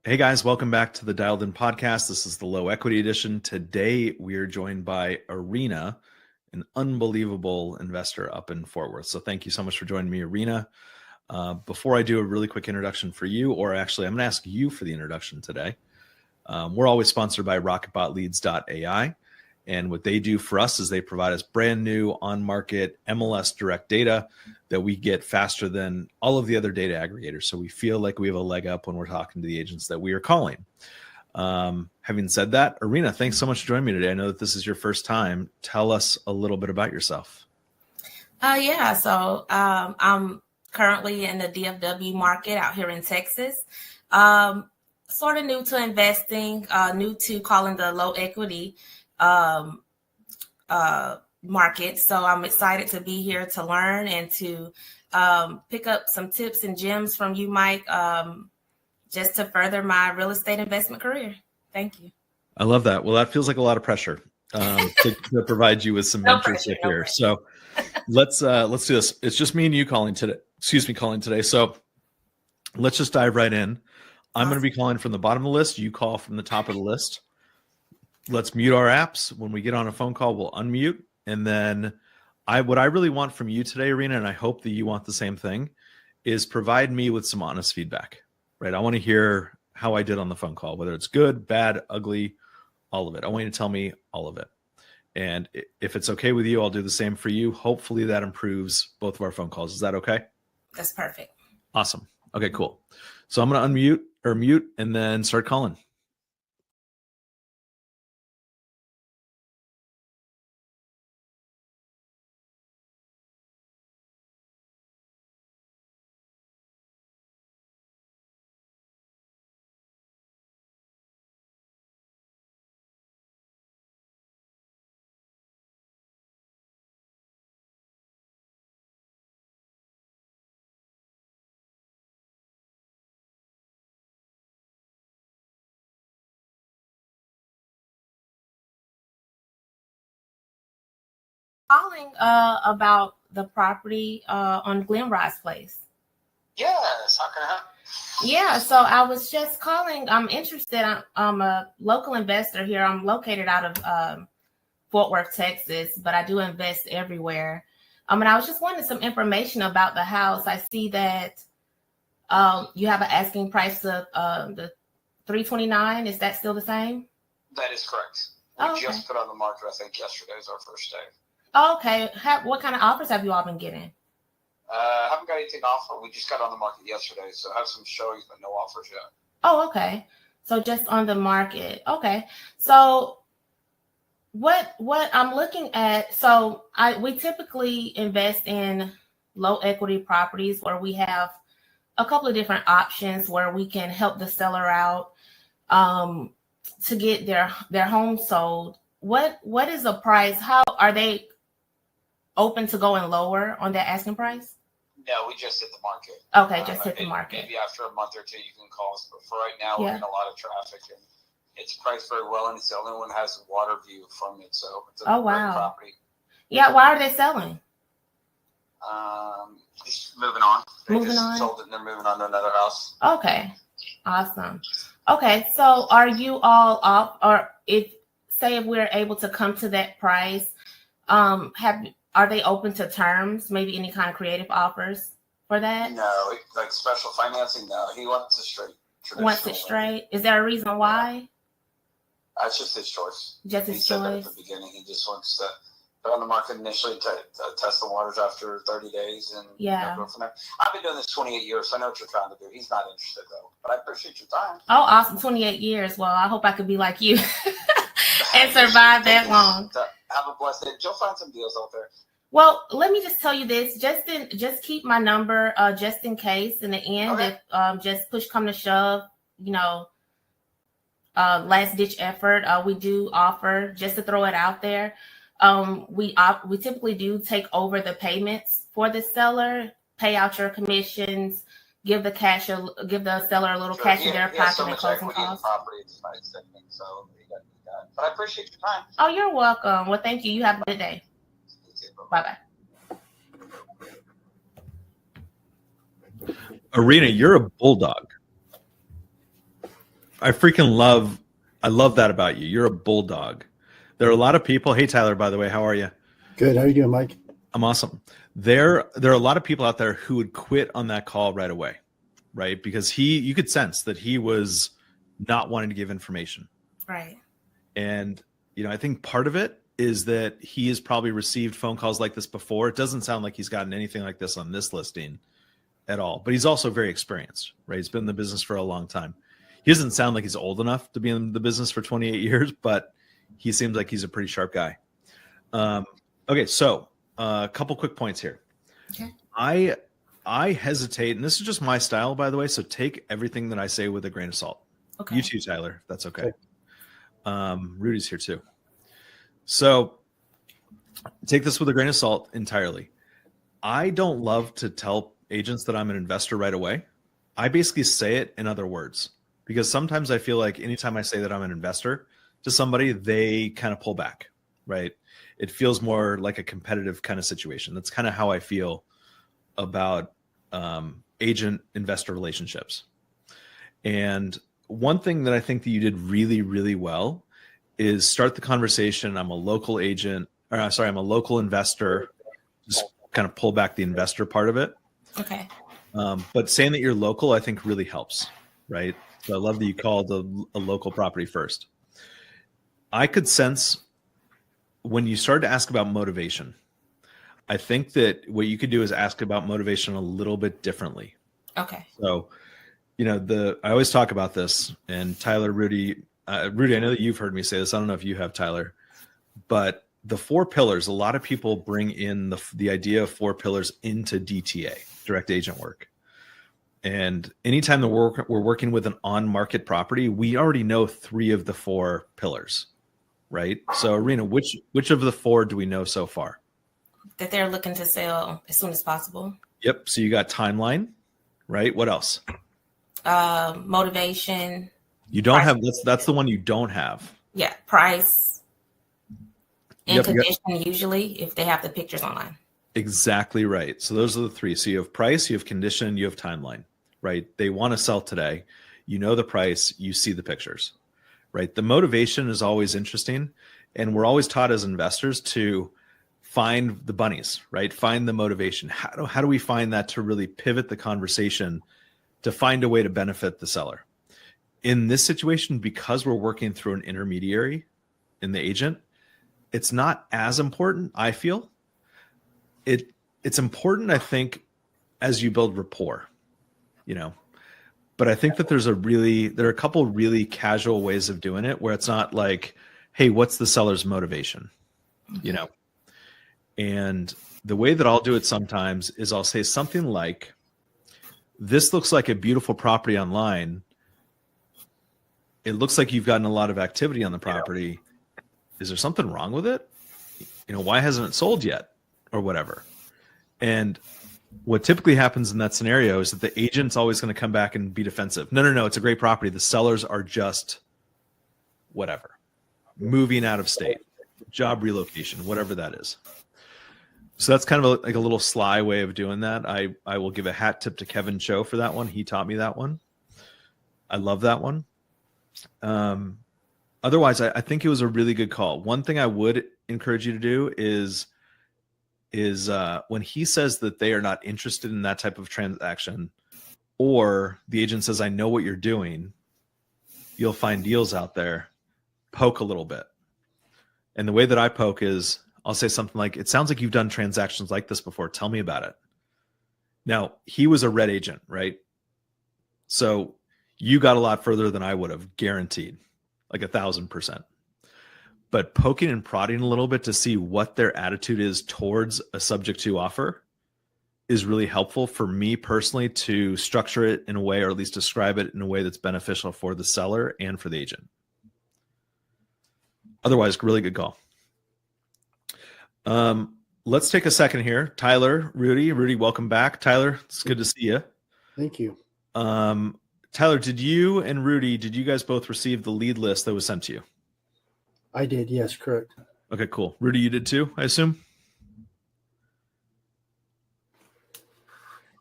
Hey guys, welcome back to the Dialed In podcast. This is the low equity edition. Today we are joined by Erina, an unbelievable investor up in Fort Worth. So thank you so much for joining me, Erina. Before I do a really quick introduction for you, or actually I'm going to ask you for the introduction today. We're always sponsored by rocketbotleads.ai. And what they do for us is they provide us brand new on-market MLS direct data that we get faster than all of the other data aggregators. So we feel like we have a leg up when we're talking to the agents that we are calling. Having said that, Erina, thanks so much for joining me today. I know that this is your first time. Tell us a little bit about yourself. So I'm currently in the DFW market out here in Texas. Sort of new to investing, new to calling the low equity market. So I'm excited to be here to learn and to pick up some tips and gems from you, Mike, just to further my real estate investment career. Thank you. I love that. Well, that feels like a lot of pressure to provide you with some mentorship here. So let's do this. It's just me and you calling today. So let's just dive right in. I'm going to be calling from the bottom of the list. You call from the top of the list. Let's mute our apps. When we get on a phone call, we'll unmute. And then what I really want from you today, Erina, and I hope that you want the same thing, is provide me with some honest feedback, right? I want to hear how I did on the phone call, whether it's good, bad, ugly, all of it. I want you to tell me all of it. And if it's okay with you, I'll do the same for you. Hopefully that improves both of our phone calls. Is that okay? That's perfect. Awesome. Okay, cool. So I'm going to unmute or mute and then start calling. Calling about the property on Glenrise Place. Yes, how can I help? Yeah, so I was just calling. I'm interested. I'm a local investor here. I'm located out of Fort Worth, Texas, but I do invest everywhere. And I was just wanting some information about the house. I see that you have an asking price of the $329. Is that still the same? That is correct. We just put on the market, I think yesterday was our first day. Okay. What kind of offers have you all been getting? Haven't got anything offer. We just got on the market yesterday, so I have some showings, but no offers yet. Oh, okay. So just on the market. Okay. So what I'm looking at, so we typically invest in low equity properties where we have a couple of different options where we can help the seller out to get their home sold. What is the price? How are they open to going lower on that asking price? No, we just hit the market. Okay, just hit the market. Maybe after a month or two you can call us, but for right now we're getting a lot of traffic and it's priced very well, and it's the only one that has a water view from it, so it's a great property. Yeah, why are they selling? Just moving on. They just sold it and they're moving on to another house. Okay, awesome. Okay, so are you all off, or if we're able to come to that price, are they open to terms, maybe any kind of creative offers for that? No, like special financing, no. He wants it straight. Wants it straight? Is there a reason why? That's just his choice. Just his choice? He said that at the beginning. He just wants to put on the market initially to test the waters after 30 days and go from there. I've been doing this 28 years, so I know what you're trying to do. He's not interested, though. But I appreciate your time. Oh, awesome. 28 years. Well, I hope I could be like you and survive that long. Have a blessed day. You'll find some deals out there. Well, let me just tell you this. Just keep my number just in case in the end. Okay. If just push come to shove, last ditch effort, we do offer, just to throw it out there. We typically do take over the payments for the seller, pay out your commissions, give the seller a little cash in their pocket and closing costs. But I appreciate your time. Oh, you're welcome. Well, thank you. You have a good day. Bye-bye. Erina, you're a bulldog. I love that about you. You're a bulldog. There are a lot of people. Hey, Tyler, by the way, how are you? Good. How are you doing, Mike? I'm awesome. There are a lot of people out there who would quit on that call right away, right? Because you could sense that he was not wanting to give information. Right. And, I think part of it is that he has probably received phone calls like this before. It doesn't sound like he's gotten anything like this on this listing at all, but he's also very experienced, right? He's been in the business for a long time. He doesn't sound like he's old enough to be in the business for 28 years, but he seems like he's a pretty sharp guy. Okay. So a couple quick points here. Okay. I hesitate, and this is just my style, by the way. So take everything that I say with a grain of salt. Okay. You too, Tyler, if that's okay. Rudy's here too. So take this with a grain of salt entirely. I don't love to tell agents that I'm an investor right away. I basically say it in other words, because sometimes I feel like anytime I say that I'm an investor to somebody, they kind of pull back, right? It feels more like a competitive kind of situation. That's kind of how I feel about agent investor relationships. And one thing that I think that you did really, really well is start the conversation. I'm a local agent, I'm a local investor. Just kind of pull back the investor part of it. Okay. But saying that you're local, I think really helps, right? So I love that you called a local property first. I could sense when you started to ask about motivation, I think that what you could do is ask about motivation a little bit differently. Okay. So, I always talk about this, and Tyler, Rudy, I know that you've heard me say this. I don't know if you have, Tyler, but the 4 pillars, a lot of people bring in the idea of 4 pillars into DTA, direct agent work. And anytime that we're working with an on-market property, we already know 3 of the 4 pillars, right? So, Erina, which of the 4 do we know so far? That they're looking to sell as soon as possible. Yep. So you got timeline, right? What else? Motivation. You don't have, that's the one you don't have. Yeah. Price and condition, usually, if they have the pictures online. Exactly right. So those are the 3. So you have price, you have condition, you have timeline, right? They want to sell today. You know the price, you see the pictures, right? The motivation is always interesting. And we're always taught as investors to find the bunnies, right? Find the motivation. How do we find that to really pivot the conversation to find a way to benefit the seller? In this situation, because we're working through an intermediary in the agent, it's not as important, I feel. It's important, I think, as you build rapport, but I think that there are a couple really casual ways of doing it where it's not like, hey, what's the seller's motivation? And the way that I'll do it sometimes is I'll say something like, this looks like a beautiful property online. It looks like you've gotten a lot of activity on the property. Is there something wrong with it? Why hasn't it sold yet or whatever? And what typically happens in that scenario is that the agent's always going to come back and be defensive. No, it's a great property. The sellers are just whatever, moving out of state, job relocation, whatever that is. So that's kind of like a little sly way of doing that. I will give a hat tip to Kevin Cho for that one. He taught me that one. I love that one. Otherwise, I think it was a really good call. One thing I would encourage you to do is when he says that they are not interested in that type of transaction, or the agent says, I know what you're doing, you'll find deals out there, poke a little bit. And the way that I poke is I'll say something like, it sounds like you've done transactions like this before. Tell me about it. Now, he was a red agent, right? So you got a lot further than I would have, guaranteed, like 1,000%. But poking and prodding a little bit to see what their attitude is towards a subject to offer is really helpful for me personally to structure it in a way, or at least describe it in a way that's beneficial for the seller and for the agent. Otherwise, really good call. Let's take a second here. Tyler, Rudy, welcome back. Tyler, it's good to see you. Thank you. Tyler, did you and Rudy, did you guys both receive the lead list that was sent to you? I did. Yes, correct. Okay, cool. Rudy, you did too, I assume?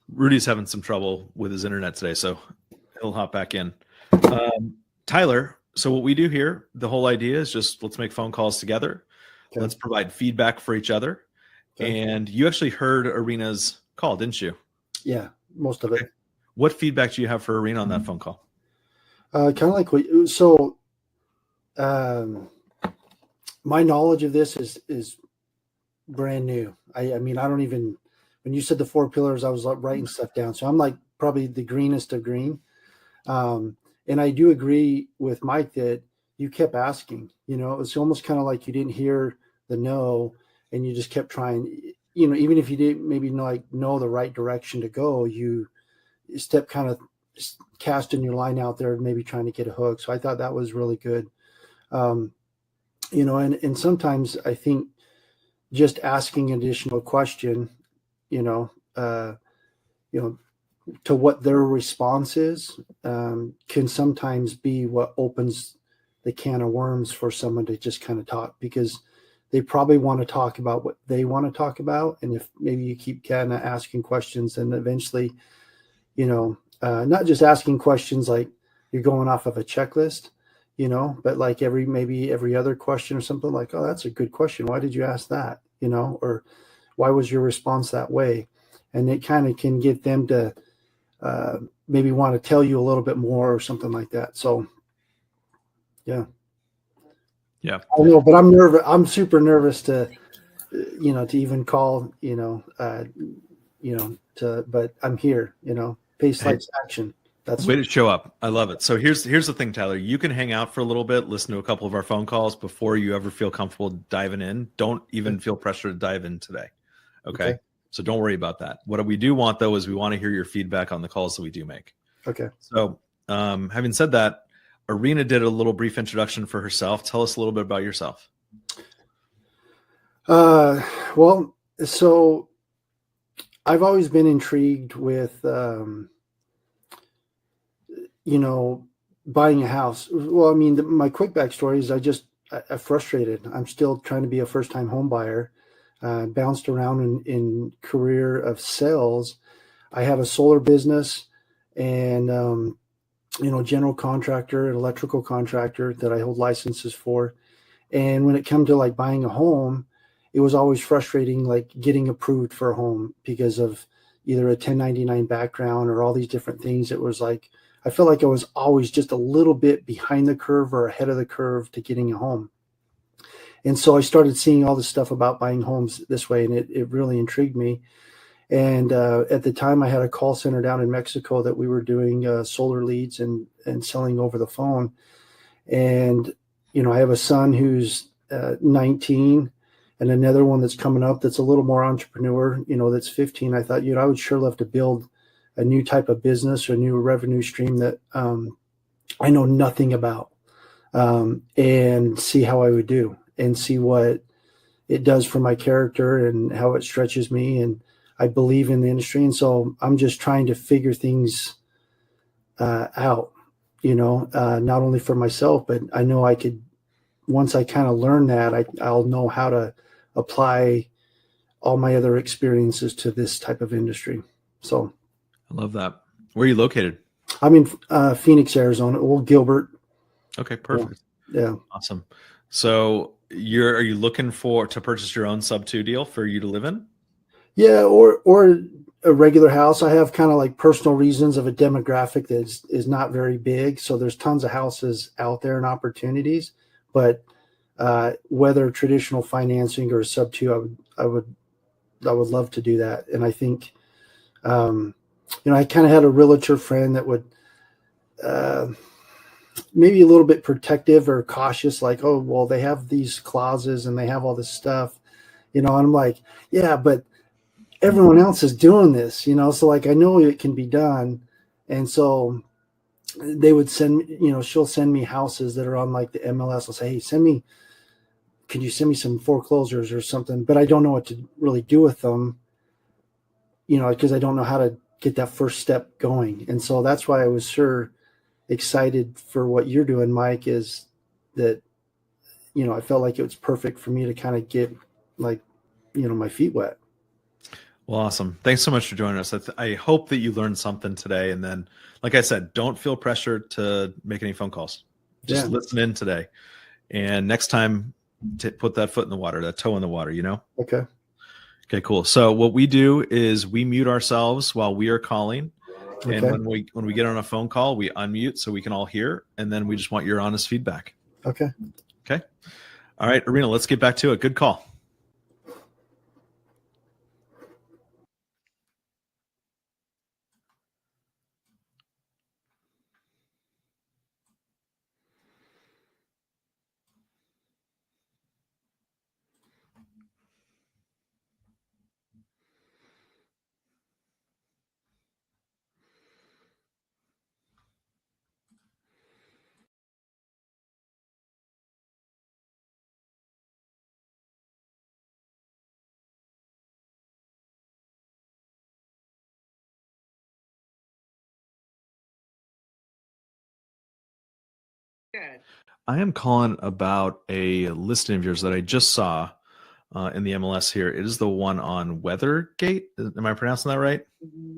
Rudy's having some trouble with his internet today, so he'll hop back in. Tyler, so what we do here, the whole idea is just let's make phone calls together. Okay. Let's provide feedback for each other. Okay. And you actually heard Erina's call, didn't you? Yeah, most of it. What feedback do you have for Erina on that phone call? Kind of like my knowledge of this is brand new. I mean, I don't even, when you said the 4 pillars, I was like writing stuff down. So I'm like probably the greenest of green. And I do agree with Mike that you kept asking, it was almost kind of like you didn't hear the no and you just kept trying, even if you didn't maybe know the right direction to go, you stepped kind of casting your line out there and maybe trying to get a hook. So I thought that was really good. And sometimes I think just asking an additional question, to what their response is, can sometimes be what opens the can of worms for someone to just kind of talk, because they probably want to talk about what they want to talk about. And if maybe you keep kind of asking questions, then eventually, not just asking questions like you're going off of a checklist, but like every other question or something like, oh, that's a good question. Why did you ask that? Or why was your response that way? And it kind of can get them to maybe want to tell you a little bit more or something like that. So, yeah. Yeah. I know, but I'm nervous. I'm super nervous to even call, but I'm here, pace, lights, action. That's way to show up. I love it. So here's the thing, Tyler. You can hang out for a little bit, listen to a couple of our phone calls before you ever feel comfortable diving in. Don't even feel pressure to dive in today. Okay. So don't worry about that. What we do want, though, is we want to hear your feedback on the calls that we do make. Okay. So having said that, Erina did a little brief introduction for herself. Tell us a little bit about yourself. Well, so I've always been intrigued with, buying a house. Well, I mean, my quick backstory is I'm frustrated. I'm still trying to be a first-time home buyer. Bounced around in career of sales. I have a solar business and, general contractor, an electrical contractor that I hold licenses for. And when it came to like buying a home, it was always frustrating, like getting approved for a home because of either a 1099 background or all these different things. It was like, I felt like I was always just a little bit behind the curve or ahead of the curve to getting a home. And so I started seeing all this stuff about buying homes this way, and it really intrigued me. And at the time, I had a call center down in Mexico that we were doing solar leads and selling over the phone. And, I have a son who's 19 and another one that's coming up that's a little more entrepreneur, that's 15. I thought, I would sure love to build a new type of business or a new revenue stream that I know nothing about, and see how I would do and see what it does for my character and how it stretches me. And I believe in the industry. And so I'm just trying to figure things out, not only for myself, but I know I could, once I kind of learn that, I'll know how to apply all my other experiences to this type of industry. So I love that. Where are you located? I'm in Phoenix, Arizona. Well, Gilbert. Okay, perfect. Yeah. Awesome. So are you looking to purchase your own sub 2 deal for you to live in? Yeah, or a regular house. I have kind of like personal reasons of a demographic that is not very big. So there's tons of houses out there and opportunities, but whether traditional financing or sub 2, I would love to do that. And I think, I kind of had a realtor friend that would maybe a little bit protective or cautious, like, oh, well, they have these clauses and they have all this stuff, and I'm like, yeah, but everyone else is doing this, so like, I know it can be done. And so they would send, she'll send me houses that are on like the MLS. I'll say, hey, could you send me some foreclosures or something? But I don't know what to really do with them, because I don't know how to get that first step going. And so that's why I was sure excited for what you're doing, Mike, is that, I felt like it was perfect for me to kind of get like, my feet wet. Well, awesome. Thanks so much for joining us. I hope that you learned something today. And then, like I said, don't feel pressured to make any phone calls. Just listen in today. And next time, put that foot in the water, that toe in the water, you know? Okay. Okay, cool. So what we do is we mute ourselves while we are calling. Okay. And when we get on a phone call, we unmute so we can all hear. And then we just want your honest feedback. Okay. Okay. All right, Erina, let's get back to it. Good call. Good. I am calling about a listing of yours that I just saw in the MLS here. It is the one on Weathergate. Am I pronouncing that right?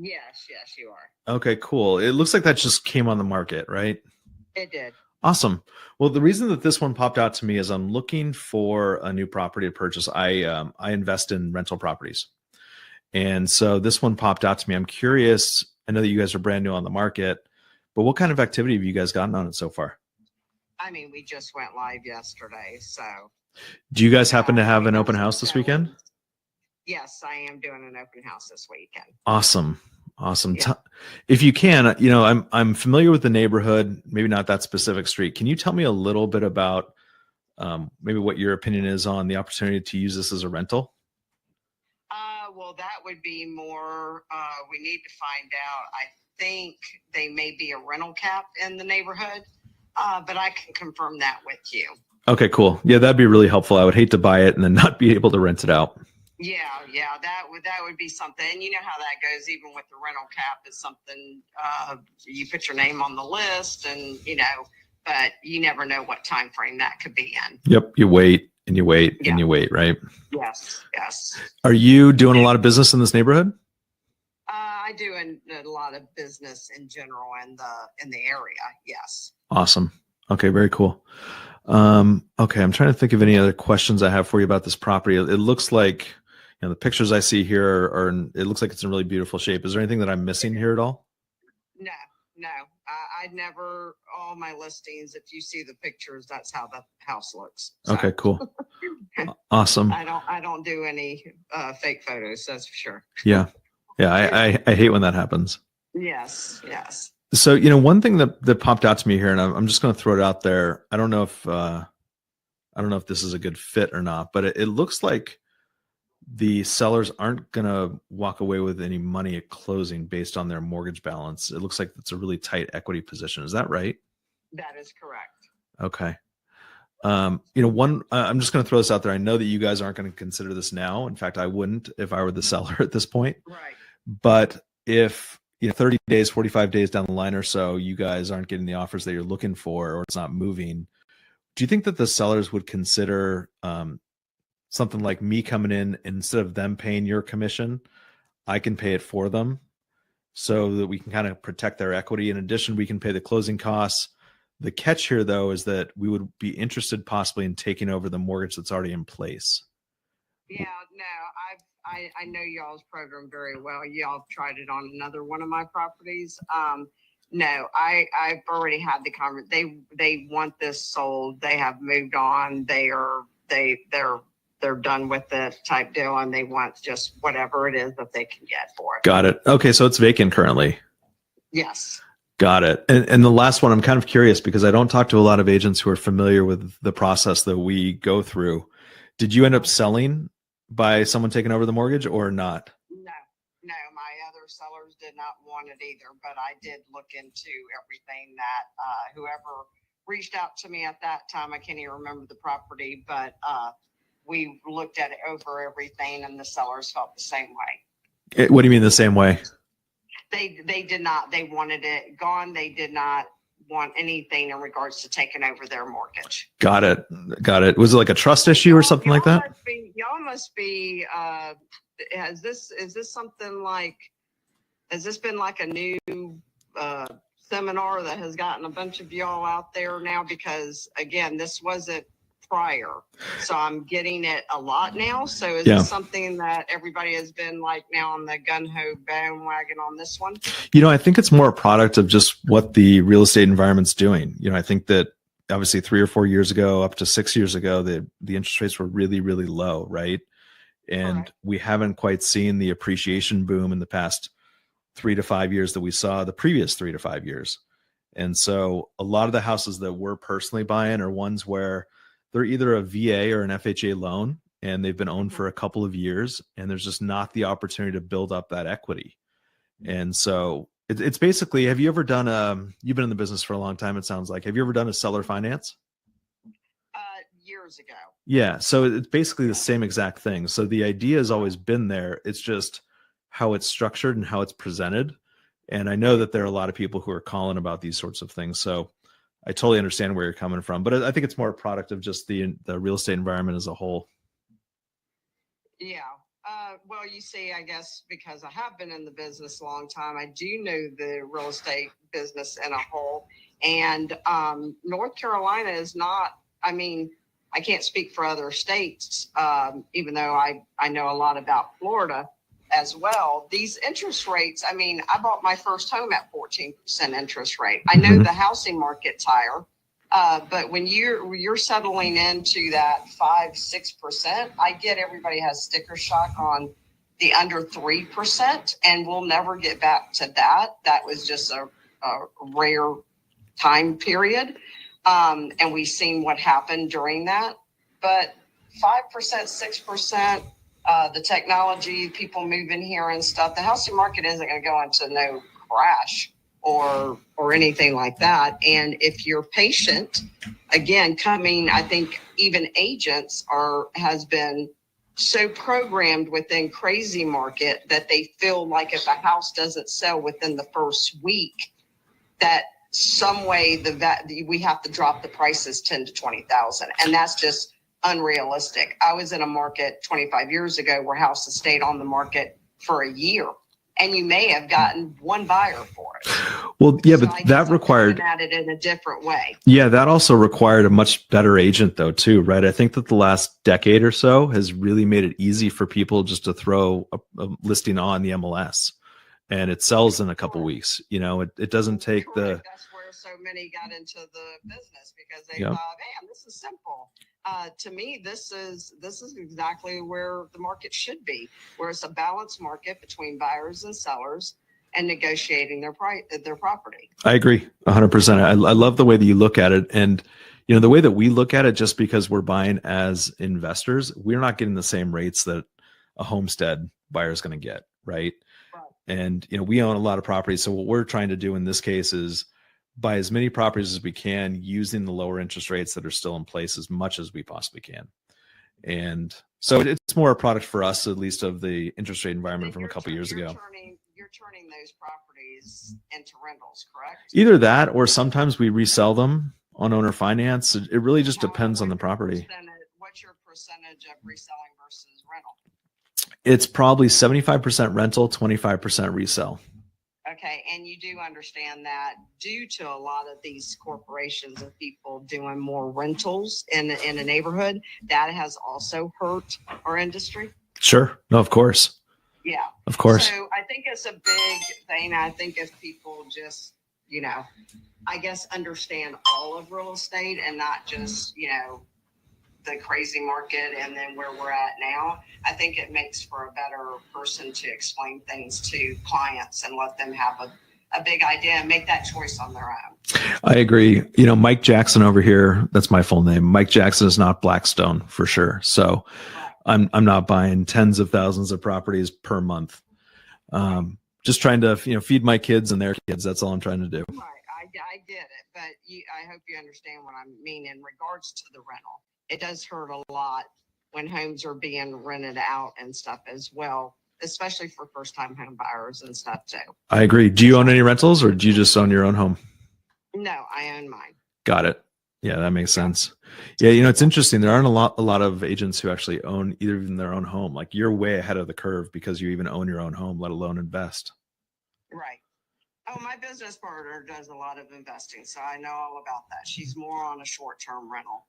Yes, you are. Okay, cool. It looks like that just came on the market, right? It did. Awesome. Well, the reason that this one popped out to me is I'm looking for a new property to purchase. I invest in rental properties. And so this one popped out to me. I'm curious. I know that you guys are brand new on the market, but what kind of activity have you guys gotten on it so far? I mean, we just went live yesterday, so. Do you guys happen to have an open house this weekend? Yes, I am doing an open house this weekend. Awesome. Yeah. If you can, you know, I'm familiar with the neighborhood, maybe not that specific street. Can you tell me a little bit about maybe what your opinion is on the opportunity to use this as a rental? Well, that would be more, we need to find out. I think they may be a rental cap in the neighborhood, but I can confirm that with you. Okay, cool. Yeah, that'd be really helpful. I would hate to buy it and then not be able to rent it out. Yeah, that would be something. And you know how that goes, even with the rental cap is something, you put your name on the list and, you know, but you never know what time frame that could be in. Yep, you wait and you wait and you wait, right? Yes. Are you doing a lot of business in this neighborhood? I do a lot of business in general in the area. Yes. Awesome. Okay, very cool. Okay, I'm trying to think of any other questions I have for you about this property. It looks like, you know, the pictures I see here it looks like it's in really beautiful shape. Is there anything that I'm missing here at all? No. I'd never, all my listings, if you see the pictures, that's how the house looks. So. Okay, cool. Awesome. I don't do any fake photos, that's for sure. Yeah. I hate when that happens. Yes. So, you know, one thing that popped out to me here, and I'm just going to throw it out there. I don't know if this is a good fit or not, but it looks like the sellers aren't going to walk away with any money at closing based on their mortgage balance. It looks like it's a really tight equity position. Is that right? That is correct. Okay. You know, I'm just going to throw this out there. I know that you guys aren't going to consider this now. In fact, I wouldn't if I were the seller at this point. Right. But if, you know, 30 days, 45 days down the line or so, you guys aren't getting the offers that you're looking for, or it's not moving, do you think that the sellers would consider something like me coming in, instead of them paying your commission, I can pay it for them so that we can kind of protect their equity? In addition, we can pay the closing costs. The catch here, though, is that we would be interested possibly in taking over the mortgage that's already in place. Yeah, no, I know y'all's program very well. Y'all tried it on another one of my properties. No, I've already had the conversation. They want this sold. They have moved on. They're done with it type deal, and they want just whatever it is that they can get for it. Got it. Okay, so it's vacant currently. Yes. Got it. And the last one, I'm kind of curious because I don't talk to a lot of agents who are familiar with the process that we go through. Did you end up selling by someone taking over the mortgage or not? No, my other sellers did not want it either, but I did look into everything that whoever reached out to me at that time, I can't even remember the property, but we looked at it over everything and the sellers felt the same way. What do you mean the same way? They did not. They wanted it gone. They did not want anything in regards to taking over their mortgage. Got it. Was it like a trust issue or something like that? Y'all must be, has this been like a new seminar that has gotten a bunch of y'all out there now, because again, this wasn't prior. So I'm getting it a lot now. So is this something that everybody has been like now on the gun-ho bandwagon on this one? I think it's more a product of just what the real estate environment's doing. I think that obviously 3 or 4 years ago, up to 6 years ago, the interest rates were really, really low, right? And we haven't quite seen the appreciation boom in the past 3 to 5 years that we saw the previous 3 to 5 years. And so a lot of the houses that we're personally buying are ones where they're either a VA or an FHA loan, and they've been owned for a couple of years, and there's just not the opportunity to build up that equity. And so it's basically, have you ever done you've been in the business for a long time, it sounds like. Have you ever done a seller finance? Years ago. Yeah. So it's basically the same exact thing. So the idea has always been there. It's just how it's structured and how it's presented. And I know that there are a lot of people who are calling about these sorts of things. So I totally understand where you're coming from, but I think it's more a product of just the real estate environment as a whole. Yeah. Well, you see, I guess because I have been in the business a long time, I do know the real estate business in a whole. And North Carolina is not, I mean, I can't speak for other states, even though I know a lot about Florida as well. These interest rates, I mean, I bought my first home at 14% interest rate. I know the housing market's higher, but when you're settling into that 5-6%, I get everybody has sticker shock on the under 3%, and we'll never get back to that. That was just a rare time period. And we've seen what happened during that. But 5%, 6%, the technology, people moving here and stuff, the housing market isn't going to go into no crash or anything like that. And if you're patient, again, I think even agents has been so programmed within crazy market that they feel like if a house doesn't sell within the first week, that some way we have to drop the prices 10 to 20,000, and that's just unrealistic. I was in a market 25 years ago where houses stayed on the market for a year, and you may have gotten one buyer for it. Well, yeah, so but that required at it in a different way. Yeah, that also required a much better agent, though, too, right? I think that the last decade or so has really made it easy for people just to throw a listing on the MLS. And it sells in a couple weeks. It doesn't take That's where so many got into the business, because they thought, man, this is simple. To me, this is exactly where the market should be, where it's a balanced market between buyers and sellers and negotiating their property. I agree 100%. I love the way that you look at it. And, the way that we look at it, just because we're buying as investors, we're not getting the same rates that a homestead buyer is going to get, right? And, we own a lot of properties. So what we're trying to do in this case is buy as many properties as we can using the lower interest rates that are still in place as much as we possibly can. And so it's more a product for us, at least, of the interest rate environment from a couple years ago. You're turning those properties into rentals, correct? Either that, or sometimes we resell them on owner finance. It really just depends on the property. What's your percentage of reselling versus rental? It's probably 75% rental, 25% resell. Okay. And you do understand that due to a lot of these corporations and people doing more rentals in a neighborhood, that has also hurt our industry? Sure. No, of course. Yeah. Of course. So I think it's a big thing. I think if people just, I guess understand all of real estate and not just, the crazy market and then where we're at now, I think it makes for a better person to explain things to clients and let them have a big idea and make that choice on their own. I agree. Mike Jackson over here, that's my full name. Mike Jackson is not Blackstone for sure. So I'm not buying tens of thousands of properties per month. Just trying to, feed my kids and their kids. That's all I'm trying to do. Right. I get it, but I hope you understand what I mean in regards to the rental. It does hurt a lot when homes are being rented out and stuff as well, especially for first-time home buyers and stuff too. I agree. Do you own any rentals, or do you just own your own home? No, I own mine. Got it. Yeah, that makes sense. Yeah, it's interesting. There aren't a lot of agents who actually own even their own home. Like, you're way ahead of the curve because you even own your own home, let alone invest. Right. Oh, my business partner does a lot of investing, so I know all about that. She's more on a short-term rental.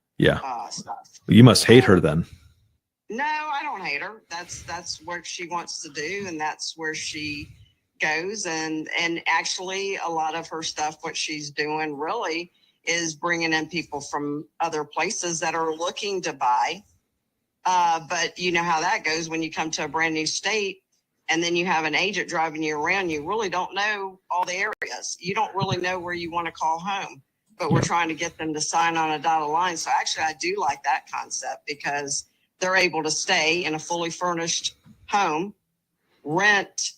Stuff. You must hate her then. No, I don't hate her. That's what she wants to do, and that's where she goes. And actually, a lot of her stuff, what she's doing really is bringing in people from other places that are looking to buy. But you know how that goes when you come to a brand new state, and then you have an agent driving you around. You really don't know all the areas. You don't really know where you want to call home. But we're trying to get them to sign on a dotted line. So actually, I do like that concept because they're able to stay in a fully furnished home, rent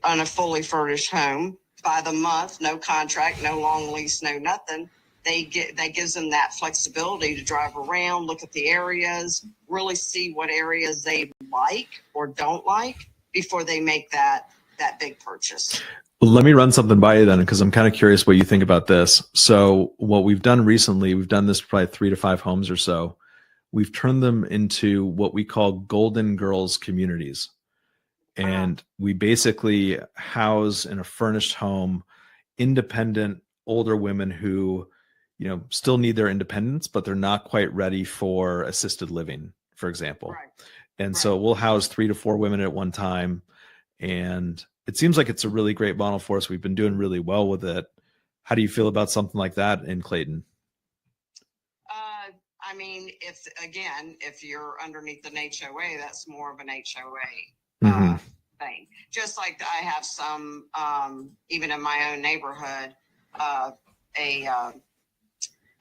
on a fully furnished home by the month, no contract, no long lease, no nothing. That gives them that flexibility to drive around, look at the areas, really see what areas they like or don't like before they make that big purchase. Let me run something by you then, because I'm kind of curious what you think about this. So what we've done recently, we've done this probably 3 to 5 homes or so. We've turned them into what we call Golden Girls communities. And we basically house in a furnished home independent older women who, still need their independence, but they're not quite ready for assisted living, for example. Right. And so we'll house 3 to 4 women at one time. And it seems like it's a really great model for us. We've been doing really well with it. How do you feel about something like that in Clayton? I mean, if you're underneath an HOA, that's more of an HOA thing. Just like I have some, even in my own neighborhood, a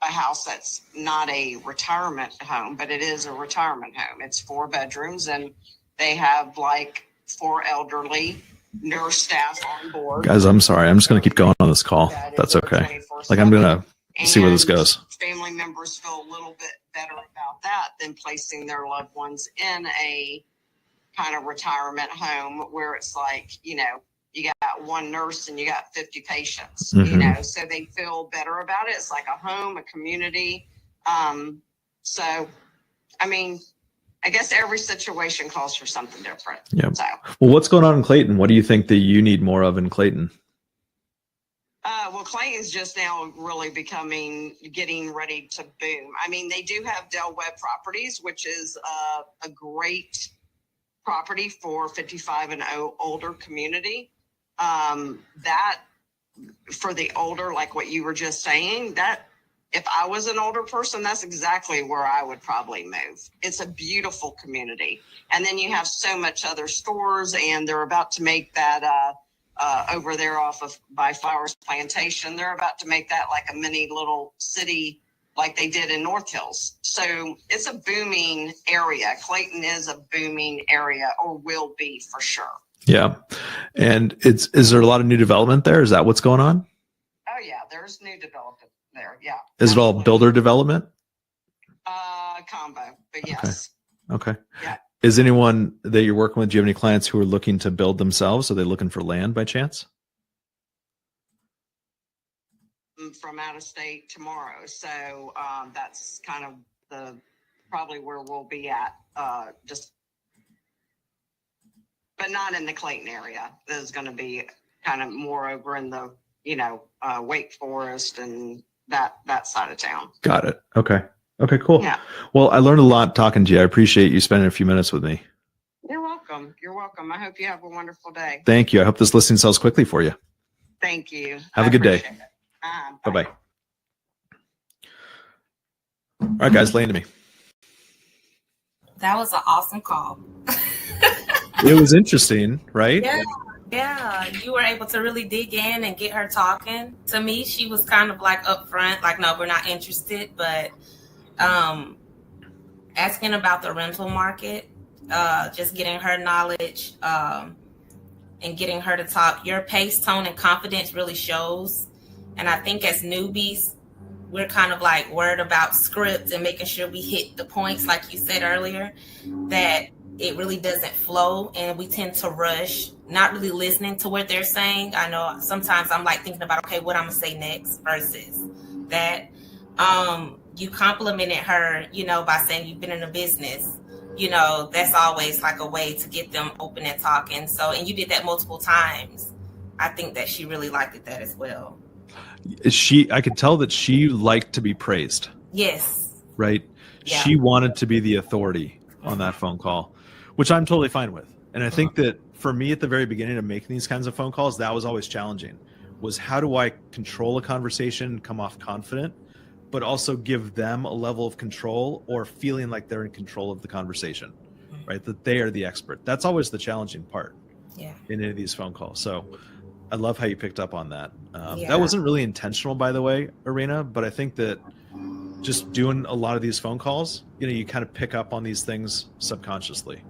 house that's not a retirement home, but it is a retirement home. It's 4 bedrooms, and they have like 4 elderly nurse staff on board. Guys, I'm sorry. I'm just going to keep going on this call. That's okay. Like, I'm going to see where this goes. Family members feel a little bit better about that than placing their loved ones in a kind of retirement home where it's like, you got 1 nurse and you got 50 patients, so they feel better about it. It's like a home, a community. So, I mean, I guess every situation calls for something different. Yeah. So, well, what's going on in Clayton? What do you think that you need more of in Clayton? Well, Clayton's just now really getting ready to boom. I mean, they do have Del Webb Properties, which is a great property for 55 and older community. That for the older, like what you were just saying, that if I was an older person, that's exactly where I would probably move. It's a beautiful community. And then you have so much other stores, and they're about to make that over there by Flowers Plantation. They're about to make that like a mini little city like they did in North Hills. So it's a booming area. Clayton is a booming area, or will be for sure. Yeah. And is there a lot of new development there? Is that what's going on? Oh yeah, there's new development there. Yeah. Is it all builder development? Combo, but yes. Okay. Yeah. Is anyone that you're working with, do you have any clients who are looking to build themselves? Are they looking for land by chance? From out of state tomorrow. So that's kind of probably where we'll be at, but not in the Clayton area. There's going to be kind of more over in the, Wake Forest and that side of town. Got it. Okay. Okay, cool. Yeah. Well, I learned a lot talking to you. I appreciate you spending a few minutes with me. You're welcome. You're welcome. I hope you have a wonderful day. Thank you. I hope this listing sells quickly for you. Thank you. Have a good day. Bye-bye. All right, guys, lay into me. That was an awesome call. It was interesting, right? Yeah. You were able to really dig in and get her talking. To me, she was kind of like upfront, like, no, we're not interested. But asking about the rental market, just getting her knowledge and getting her to talk. Your pace, tone, and confidence really shows. And I think as newbies, we're kind of like worried about scripts and making sure we hit the points, like you said earlier, that it really doesn't flow. And we tend to rush, not really listening to what they're saying. I know sometimes I'm like thinking about, okay, what I'm going to say next versus that. You complimented her, by saying you've been in a business. That's always like a way to get them open and talking. So, and you did that multiple times. I think that she really liked it that as well. I could tell that she liked to be praised. Yes. Right. Yeah. She wanted to be the authority on that phone call, which I'm totally fine with. And I think that for me at the very beginning of making these kinds of phone calls, that was always challenging, was how do I control a conversation, come off confident, but also give them a level of control or feeling like they're in control of the conversation, right? That they are the expert. That's always the challenging part in any of these phone calls. So I love how you picked up on that. That wasn't really intentional, by the way, Erina, but I think that just doing a lot of these phone calls, you kind of pick up on these things subconsciously.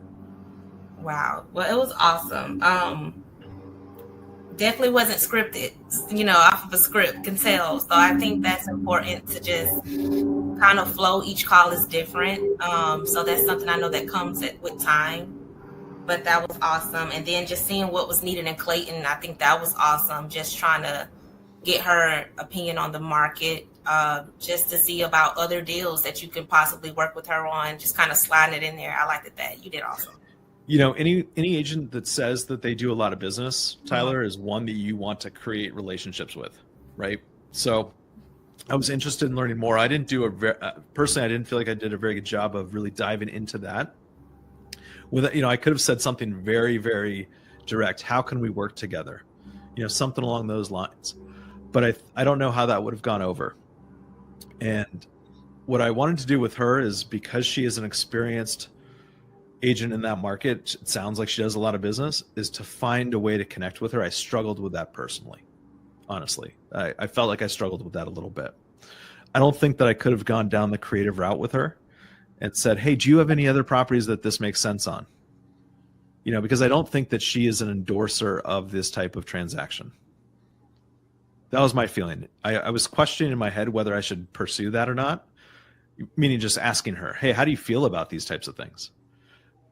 Wow. Well, it was awesome. Definitely wasn't scripted, off of a script, can tell. So I think that's important to just kind of flow. Each call is different. So that's something I know that comes with time. But that was awesome. And then just seeing what was needed in Clayton, I think that was awesome. Just trying to get her opinion on the market, just to see about other deals that you can possibly work with her on, just kind of sliding it in there. I liked that. You did awesome. Any agent that says that they do a lot of business, Tyler, is one that you want to create relationships with, right? So I was interested in learning more. I didn't do personally, I didn't feel like I did a very good job of really diving into that. I could have said something very, very direct. How can we work together? Something along those lines. But I don't know how that would have gone over. And what I wanted to do with her is, because she is an experienced agent in that market, it sounds like she does a lot of business, is to find a way to connect with her. I struggled with that personally, honestly. I felt like I struggled with that a little bit. I don't think that I could have gone down the creative route with her and said, hey, do you have any other properties that this makes sense on? Because I don't think that she is an endorser of this type of transaction. That was my feeling. I was questioning in my head whether I should pursue that or not, meaning just asking her, hey, how do you feel about these types of things?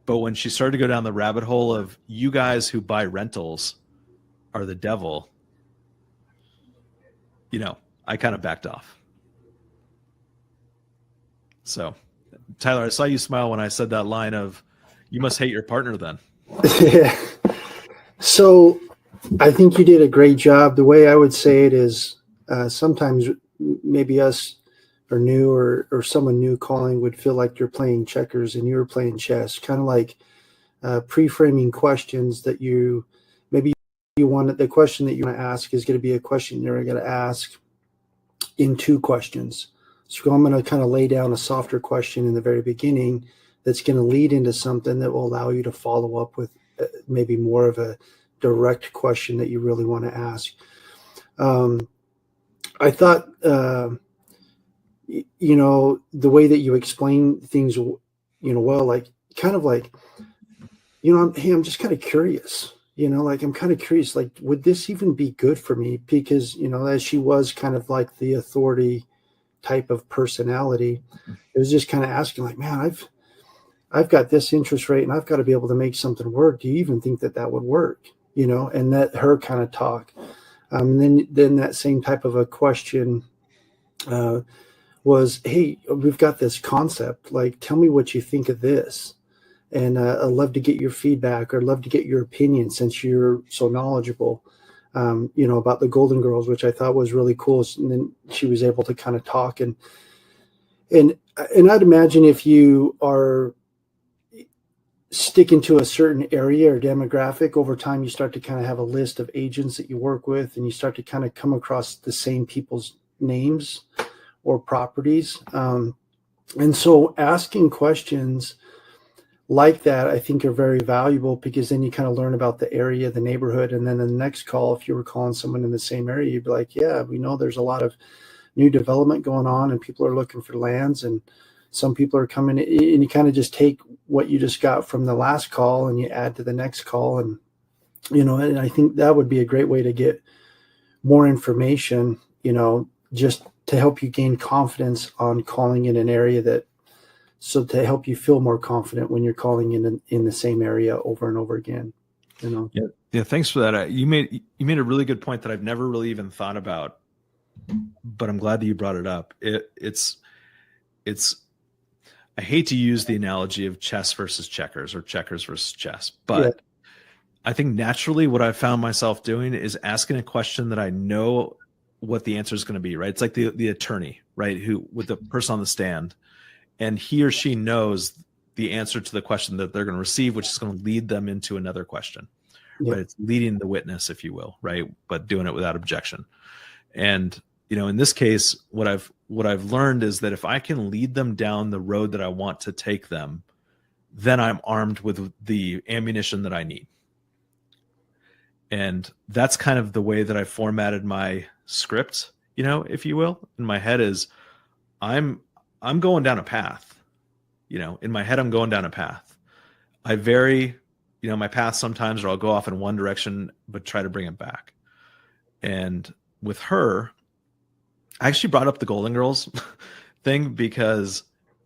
But when she started to go down the rabbit hole of, you guys who buy rentals are the devil, I kind of backed off. So, Tyler, I saw you smile when I said that line of, you must hate your partner then. Yeah. So I think you did a great job. The way I would say it is, sometimes maybe us or new or someone new calling would feel like you're playing checkers and you're playing chess, kind of like pre-framing questions that the question that you want to ask is going to be a question you're going to ask in two questions. So I'm going to kind of lay down a softer question in the very beginning that's going to lead into something that will allow you to follow up with maybe more of a direct question that you really want to ask. I thought, the way that you explain things, well, like, kind of like, hey, I'm just kind of curious, I'm kind of curious, like, would this even be good for me? Because, as she was kind of like the authority type of personality, it was just kind of asking, like, man, I've got this interest rate and I've got to be able to make something work. Do you even think that would work? And let her kind of talk. Then that same type of a question was, hey, we've got this concept, like, tell me what you think of this. And I'd love to get your feedback, or I'd love to get your opinion, since you're so knowledgeable, about the Golden Girls, which I thought was really cool. And then she was able to kind of talk. And I'd imagine if you are sticking to a certain area or demographic, over time, you start to kind of have a list of agents that you work with, and you start to kind of come across the same people's names or properties. And so asking questions like that, I think, are very valuable, because then you kind of learn about the area, the neighborhood. And then in the next call, if you were calling someone in the same area, you'd be like, yeah, we know there's a lot of new development going on and people are looking for lands, and some people are coming in, and you kind of just take what you just got from the last call and you add to the next call. And, and I think that would be a great way to get more information, just to help you gain confidence on calling in an area, so to help you feel more confident when you're calling in the same area over and over again. Yeah. Thanks for that. You made a really good point that I've never really even thought about, but I'm glad that you brought it up. It's I hate to use the analogy of chess versus checkers, or checkers versus chess, but I think naturally what I found myself doing is asking a question that I know what the answer is going to be, right? It's like the attorney, right? Who, with the person on the stand, and he or she knows the answer to the question that they're going to receive, which is going to lead them into another question, Yep. right? It's leading the witness, if you will, right? But doing it without objection. And, you know, in this case, what I've learned is that if I can lead them down the road that I want to take them, then I'm armed with the ammunition that I need. And that's kind of the way that I formatted my script, you know, if you will, in my head is I'm going down a path, you know, in my head, I'm going down a path. I vary, you know, my path sometimes, or I'll go off in one direction, but try to bring it back. And with her, I actually brought up the Golden Girls thing because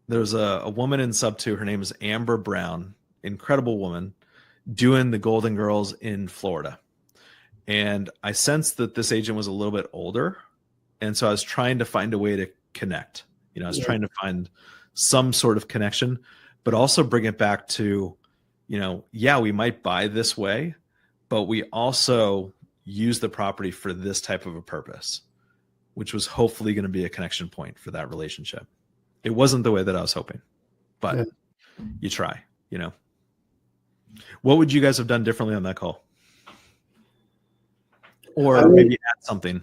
there's a woman in sub 2. Her name is Amber Brown, incredible woman, doing the Golden Girls in Florida. And I sensed that this agent was a little bit older. And so I was trying to find a way to connect. You know, I was trying to find some sort of connection, but also bring it back to, you know, yeah, we might buy this way, but we also use the property for this type of a purpose, which was hopefully going to be a connection point for that relationship. It wasn't the way that I was hoping, but you try, you know. What would you guys have done differently on that call? Or maybe add something.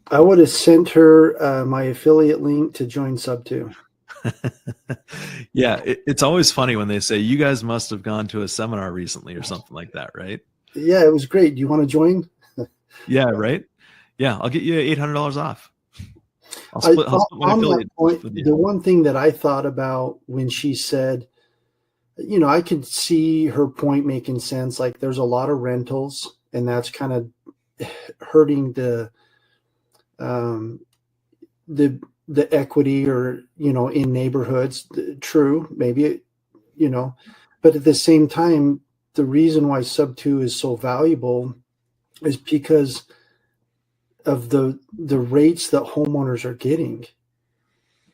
I would have sent her my affiliate link to join sub 2. Yeah, it's always funny when they say, you guys must have gone to a seminar recently or something like that, right? Yeah, it was great. Do you want to join? Yeah, right? Yeah, I'll get you $800 off. I'll split my affiliate with you. The one thing that I thought about when she said, you know, I could see her point making sense. Like there's a lot of rentals, and that's kind of hurting the equity, or, you know, in neighborhoods. True, maybe, you know, but at the same time, the reason why sub 2 is so valuable is because of the rates that homeowners are getting,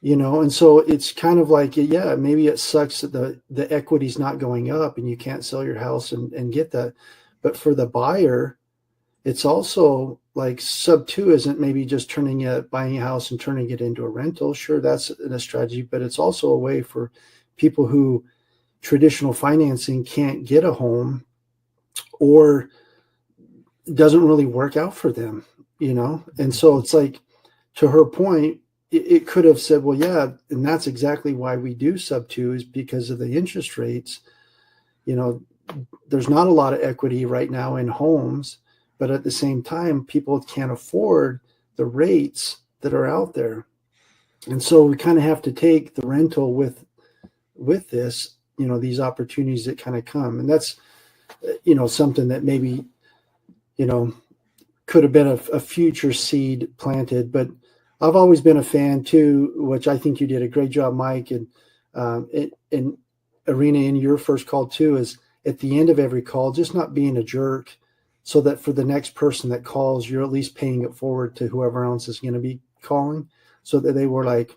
you know. And so it's kind of like, yeah, maybe it sucks that the equity's not going up and you can't sell your house and get that. But for the buyer, it's also like sub 2 isn't maybe just buying a house and turning it into a rental. Sure, that's a strategy, but it's also a way for people who traditional financing can't get a home, or doesn't really work out for them, you know. And so it's like, to her point, it could have said, well, yeah, and that's exactly why we do sub 2, is because of the interest rates. You know, there's not a lot of equity right now in homes, but at the same time, people can't afford the rates that are out there. And so we kind of have to take the rental with this, you know, these opportunities that kind of come. And that's, you know, something that maybe, you know, could have been a future seed planted. But I've always been a fan too, which I think you did a great job, Mike, and Erina, in your first call too, is at the end of every call, just not being a jerk, so that for the next person that calls, you're at least paying it forward to whoever else is going to be calling, so that they were like,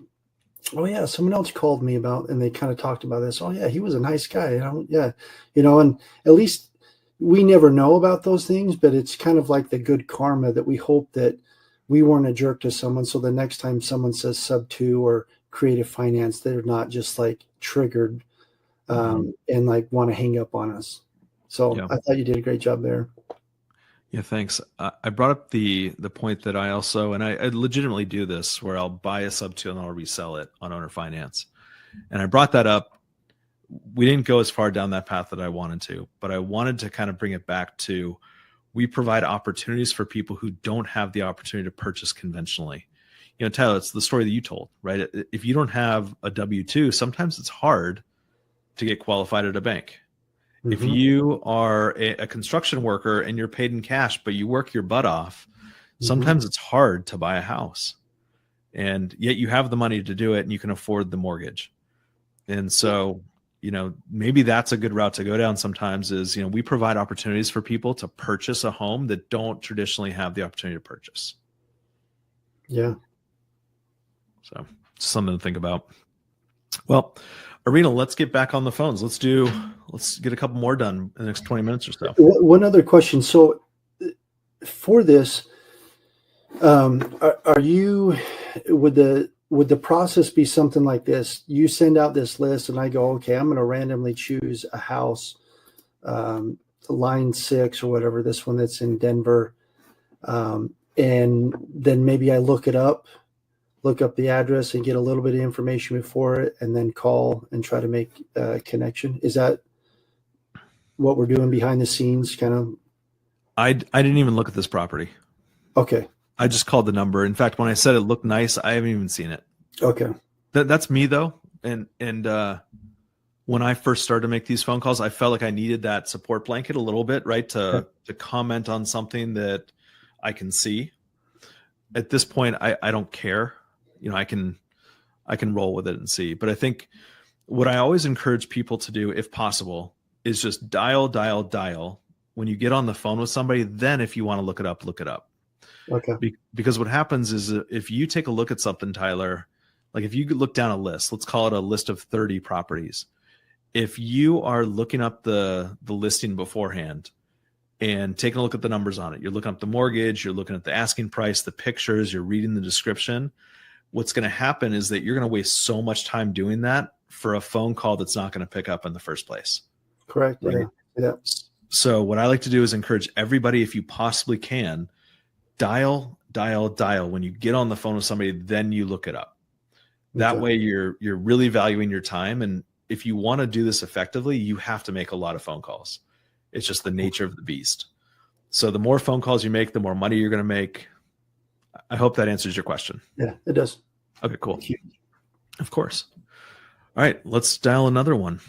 oh yeah, someone else called me about, and they kind of talked about this. Oh yeah, he was a nice guy. You know, yeah, you know, and at least we never know about those things, but it's kind of like the good karma that we hope that we weren't a jerk to someone. So the next time someone says sub 2 or creative finance, they're not just like triggered and like want to hang up on us. So I thought you did a great job there. Yeah, thanks. I brought up the point that I also, and I legitimately do this, where I'll buy a sub 2 and I'll resell it on owner finance. And I brought that up. We didn't go as far down that path that I wanted to, but I wanted to kind of bring it back to, we provide opportunities for people who don't have the opportunity to purchase conventionally. You know, Tyler, it's the story that you told, right? If you don't have a W-2, sometimes it's hard to get qualified at a bank. Mm-hmm. If you are a construction worker and you're paid in cash, but you work your butt off, sometimes it's hard to buy a house. And yet you have the money to do it and you can afford the mortgage. And so, you know, maybe that's a good route to go down sometimes is, you know, we provide opportunities for people to purchase a home that don't traditionally have the opportunity to purchase. Yeah. So something to think about. Well, Erina, let's get back on the phones. Let's get a couple more done in the next 20 minutes or so. One other question. So for this, are you, would the process be something like this? You send out this list and I go, okay, I'm going to randomly choose a house, line 6 or whatever, this one that's in Denver. And then maybe I look up the address and get a little bit of information before it and then call and try to make a connection. Is that what we're doing behind the scenes kind of? I didn't even look at this property. Okay. I just called the number. In fact, when I said it looked nice, I haven't even seen it. Okay. That's me though. And when I first started to make these phone calls, I felt like I needed that support blanket a little bit, right? To comment on something that I can see. At this point, I don't care. I can roll with it and see. But I think what I always encourage people to do, if possible, is just dial. When you get on the phone with somebody, then if you want to look it up, look it up. Okay. Because what happens is if you take a look at something, Tyler, like if you look down a list, let's call it a list of 30 properties. If you are looking up the listing beforehand and taking a look at the numbers on it, you're looking up the mortgage, you're looking at the asking price, the pictures, you're reading the description, what's going to happen is that you're going to waste so much time doing that for a phone call that's not going to pick up in the first place. Correct. Right? Yeah. So what I like to do is encourage everybody, if you possibly can, dial. When you get on the phone with somebody, then you look it up. That way you're really valuing your time. And if you want to do this effectively, you have to make a lot of phone calls. It's just the nature of the beast. So the more phone calls you make, the more money you're going to make. I hope that answers your question. Yeah, it does. Okay, cool. Of course. All right, let's dial another one.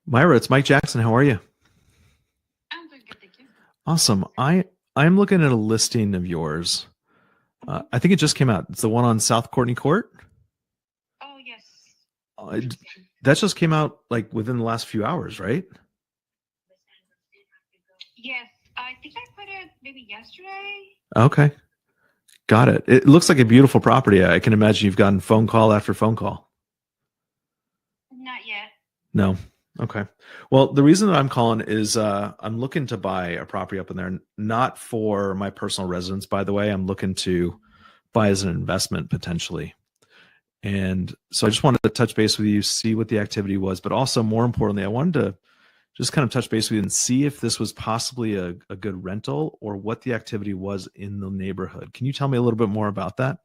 Myra, it's Mike Jackson. How are you? I'm doing good, thank you. Awesome. I'm looking at a listing of yours. I think it just came out. It's the one on South Courtney Court. Oh, yes. That just came out like within the last few hours, right? Yes, I think I put it maybe yesterday. Okay. Got it. It looks like a beautiful property. I can imagine you've gotten phone call after phone call. Not yet. No. Okay. Well, the reason that I'm calling is I'm looking to buy a property up in there, not for my personal residence, by the way. I'm looking to buy as an investment potentially. And so I just wanted to touch base with you, see what the activity was, but also more importantly, I wanted to just kind of touch base with you and see if this was possibly a good rental or what the activity was in the neighborhood. Can you tell me a little bit more about that?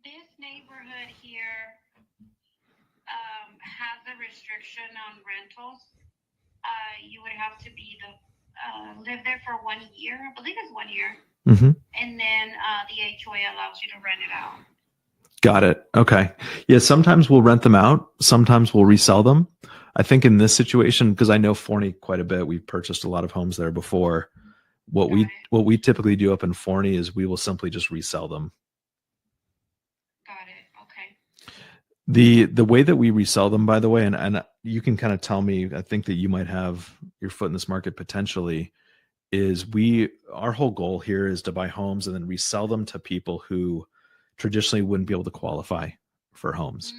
This neighborhood here has a restriction on rentals. You would have to be live there for 1 year. I believe it's 1 year. Mm-hmm. And then the HOA allows you to rent it out. Got it. Okay. Yeah. Sometimes we'll rent them out. Sometimes we'll resell them. I think in this situation, because I know Forney quite a bit, we've purchased a lot of homes there before. What we typically do up in Forney is we will simply just resell them. Got it. Okay. The way that we resell them, by the way, and you can kind of tell me, I think that you might have your foot in this market potentially, is our whole goal here is to buy homes and then resell them to people who traditionally wouldn't be able to qualify for homes.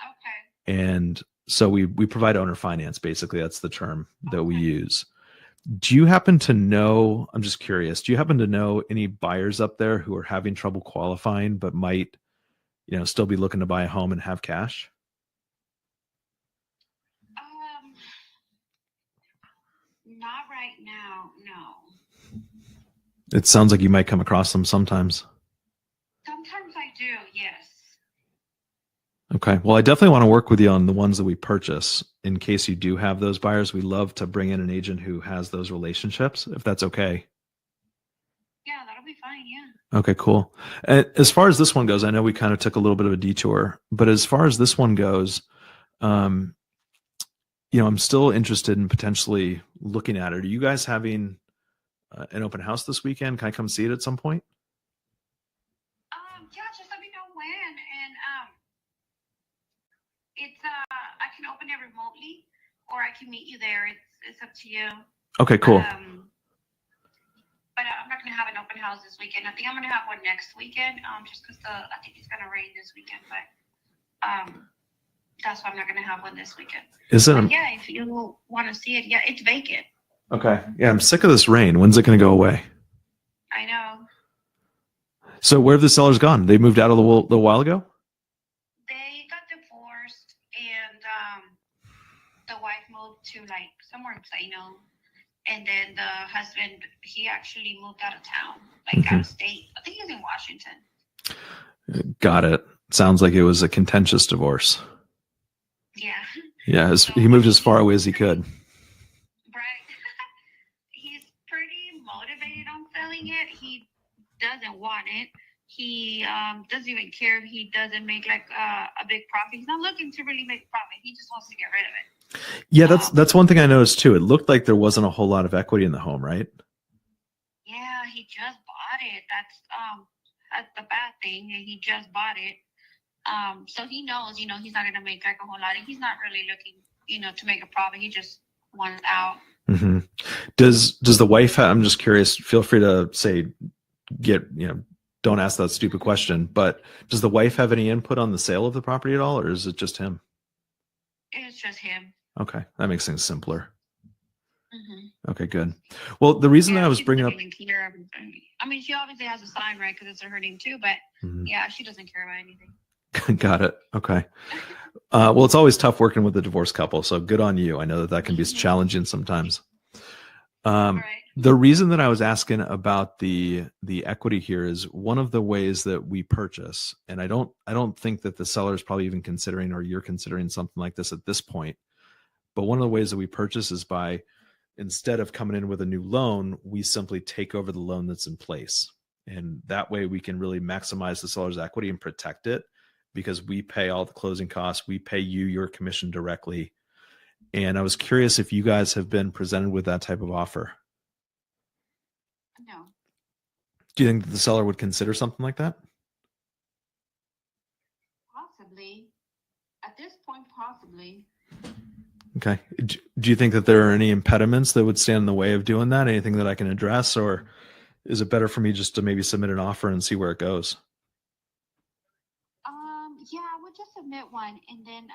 Okay. And so we provide owner finance, basically. That's the term that we use. Do you happen to know, I'm just curious, do you happen to know any buyers up there who are having trouble qualifying but might, still be looking to buy a home and have cash? It sounds like you might come across them sometimes. Sometimes I do, yes. Okay. Well, I definitely want to work with you on the ones that we purchase in case you do have those buyers. We love to bring in an agent who has those relationships, if that's okay. Yeah, that'll be fine. Yeah. Okay, cool. And as far as this one goes, I know we kind of took a little bit of a detour, but as far as this one goes, I'm still interested in potentially looking at it. Are you guys having an open house this weekend? Can I come see it at some point? Yeah, just let me know when, and it's I can open it remotely, or I can meet you there. It's up to you. Okay, cool. But I'm not gonna have an open house this weekend. I think I'm gonna have one next weekend. Just because I think it's gonna rain this weekend, but that's why I'm not gonna have one this weekend. Yeah, if you want to see it, yeah, it's vacant. Okay. Yeah, I'm sick of this rain. When's it going to go away? I know. So where have the sellers gone? They moved out a little while ago? They got divorced, and the wife moved to like somewhere in Plano, and then the husband, he actually moved out of town, like out of state. I think he's in Washington. Got it. Sounds like it was a contentious divorce. Yeah. Yeah, he moved as far away as he could. Right. He's pretty motivated on selling it. He doesn't want it. He doesn't even care if he doesn't make like a big profit. He's not looking to really make profit. He just wants to get rid of it. Yeah, that's one thing I noticed too. It looked like there wasn't a whole lot of equity in the home, right? Yeah, he just bought it. That's the bad thing. And he just bought it. So he knows, he's not going to make like a whole lot. He's not really looking, to make a profit. He just wants out. Mm-hmm. Does the wife I'm just curious, feel free to say, don't ask that stupid question, but does the wife have any input on the sale of the property at all, or is it just him? It's just him. Okay. That makes things simpler. Mm-hmm. Okay, good. Well, the reason that I was bringing up, I mean, she obviously has a sign, right? Because it's her name too, but yeah, she doesn't care about anything. Got it. Okay. Well, it's always tough working with a divorced couple, so good on you. I know that can be challenging sometimes. Right. The reason that I was asking about the equity here is one of the ways that we purchase, and I don't think that the seller is probably even considering, or you're considering something like this at this point. But one of the ways that we purchase is by, instead of coming in with a new loan, we simply take over the loan that's in place, and that way we can really maximize the seller's equity and protect it, because we pay all the closing costs. We pay you your commission directly. And I was curious if you guys have been presented with that type of offer. No. Do you think that the seller would consider something like that? Possibly. At this point, possibly. Okay. Do you think that there are any impediments that would stand in the way of doing that? Anything that I can address, or is it better for me just to maybe submit an offer and see where it goes? Yeah, I would just submit one and then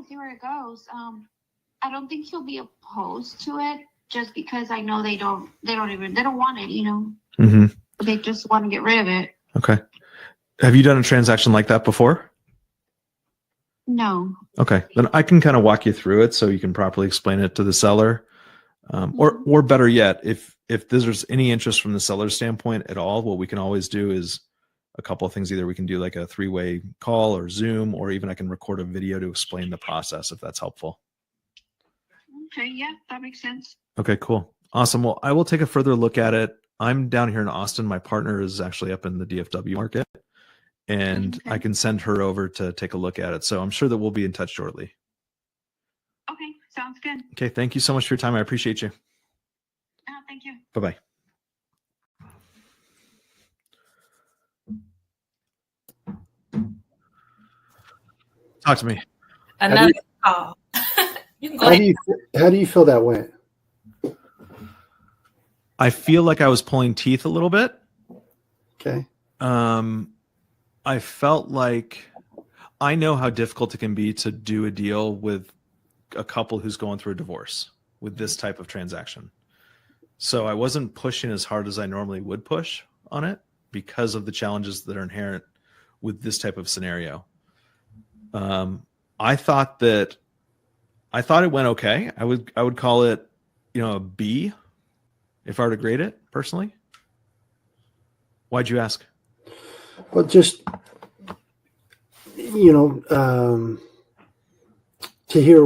see where it goes. I don't think he'll be opposed to it, just because I know they don't want it, Mm-hmm. They just want to get rid of it. Okay. Have you done a transaction like that before? No. Okay. Then I can kind of walk you through it so you can properly explain it to the seller. Or better yet, if there's any interest from the seller's standpoint at all, what we can always do is a couple of things. Either we can do like a 3-way call or Zoom, or even I can record a video to explain the process, if that's helpful. Okay. Yeah, that makes sense. Okay, cool. Awesome. Well, I will take a further look at it. I'm down here in Austin. My partner is actually up in the DFW market, and I can send her over to take a look at it. So I'm sure that we'll be in touch shortly. Okay. Sounds good. Okay. Thank you so much for your time. I appreciate you. Thank you. Bye-bye. Talk to me. Another call. You can go ahead. How do you feel that went? I feel like I was pulling teeth a little bit. Okay. I felt like I know how difficult it can be to do a deal with a couple who's going through a divorce with this type of transaction. So I wasn't pushing as hard as I normally would push on it because of the challenges that are inherent with this type of scenario. I thought it went okay. I would call it, a B. if I were to grade it personally? Why'd you ask? Well, just, to hear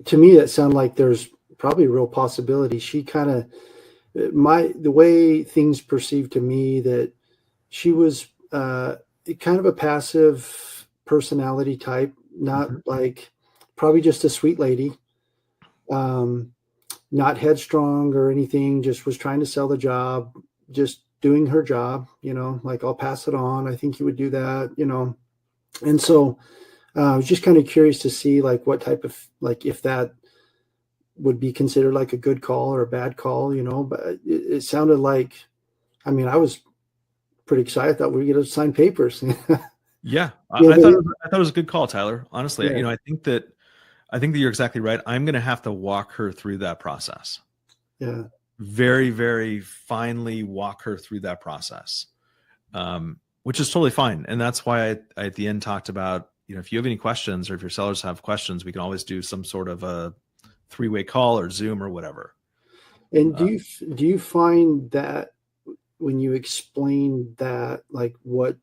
to me, that sounded like there's probably a real possibility. She kind of, the way things perceived to me, that she was kind of a passive personality type, not like, probably just a sweet lady, not headstrong or anything, just was trying to sell the job, just doing her job, like, I'll pass it on. I think you would do that, And so I was just kind of curious to see, like, what type of, like, if that would be considered like a good call or a bad call, but it sounded like, I mean, I was pretty excited. I thought we were going to sign papers. Yeah. I thought it was a good call, Tyler. Honestly, Yeah. I think that you're exactly right. I'm going to have to walk her through that process. Yeah. Very, very finely walk her through that process, which is totally fine. And that's why I at the end talked about, if you have any questions or if your sellers have questions, we can always do some sort of a 3-way call or Zoom or whatever. And do you find that when you explain that, like, what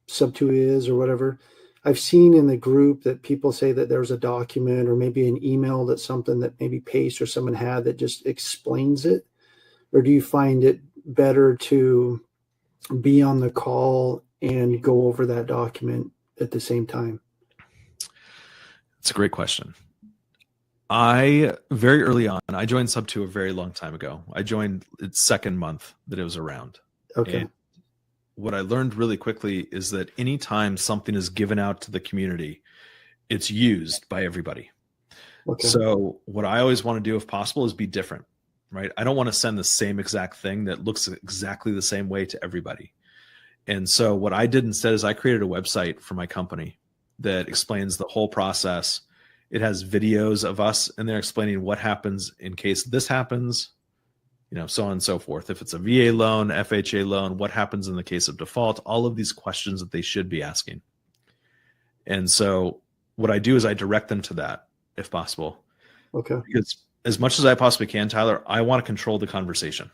sub 2 is or whatever, I've seen in the group that people say that there's a document or maybe an email, that's something that maybe Pace or someone had that just explains it? Or do you find it better to be on the call and go over that document at the same time? It's a great question. Very early on, I joined Sub 2 a very long time ago. I joined its second month that it was around. Okay. And what I learned really quickly is that anytime something is given out to the community, it's used by everybody. Okay. So what I always want to do, if possible, is be different, right? I don't want to send the same exact thing that looks exactly the same way to everybody. And so what I did instead is I created a website for my company that explains the whole process. It has videos of us and they're explaining what happens in case this happens, so on and so forth. If it's a VA loan, FHA loan, what happens in the case of default, all of these questions that they should be asking. And so what I do is I direct them to that if possible. Okay. Because as much as I possibly can, Tyler, I want to control the conversation,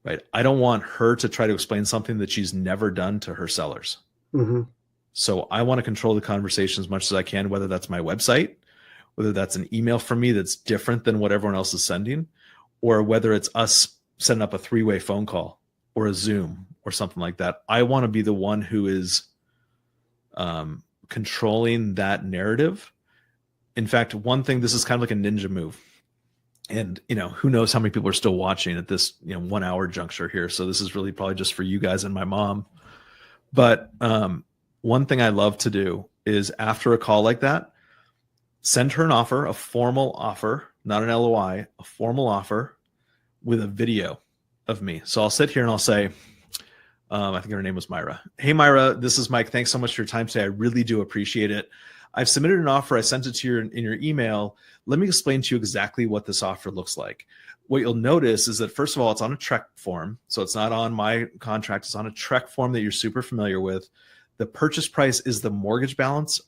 right? I don't want her to try to explain something that she's never done to her sellers. Mm-hmm. So I want to control the conversation as much as I can, whether that's my website, whether that's an email from me that's different than what everyone else is sending, or whether it's us setting up a 3-way phone call or a Zoom or something like that. I want to be the one who is controlling that narrative. In fact, one thing, this is kind of like a ninja move. And, who knows how many people are still watching at this, 1 hour juncture here. So this is really probably just for you guys and my mom. But one thing I love to do is after a call like that, send her an offer, a formal offer, not an LOI, a formal offer with a video of me. So I'll sit here and I'll say, I think her name was Myra. Hey, Myra, this is Mike. Thanks so much for your time today. I really do appreciate it. I've submitted an offer. I sent it to you in your email. Let me explain to you exactly what this offer looks like. What you'll notice is that, first of all, it's on a TREC form. So it's not on my contract. It's on a TREC form that you're super familiar with. The purchase price is the mortgage balance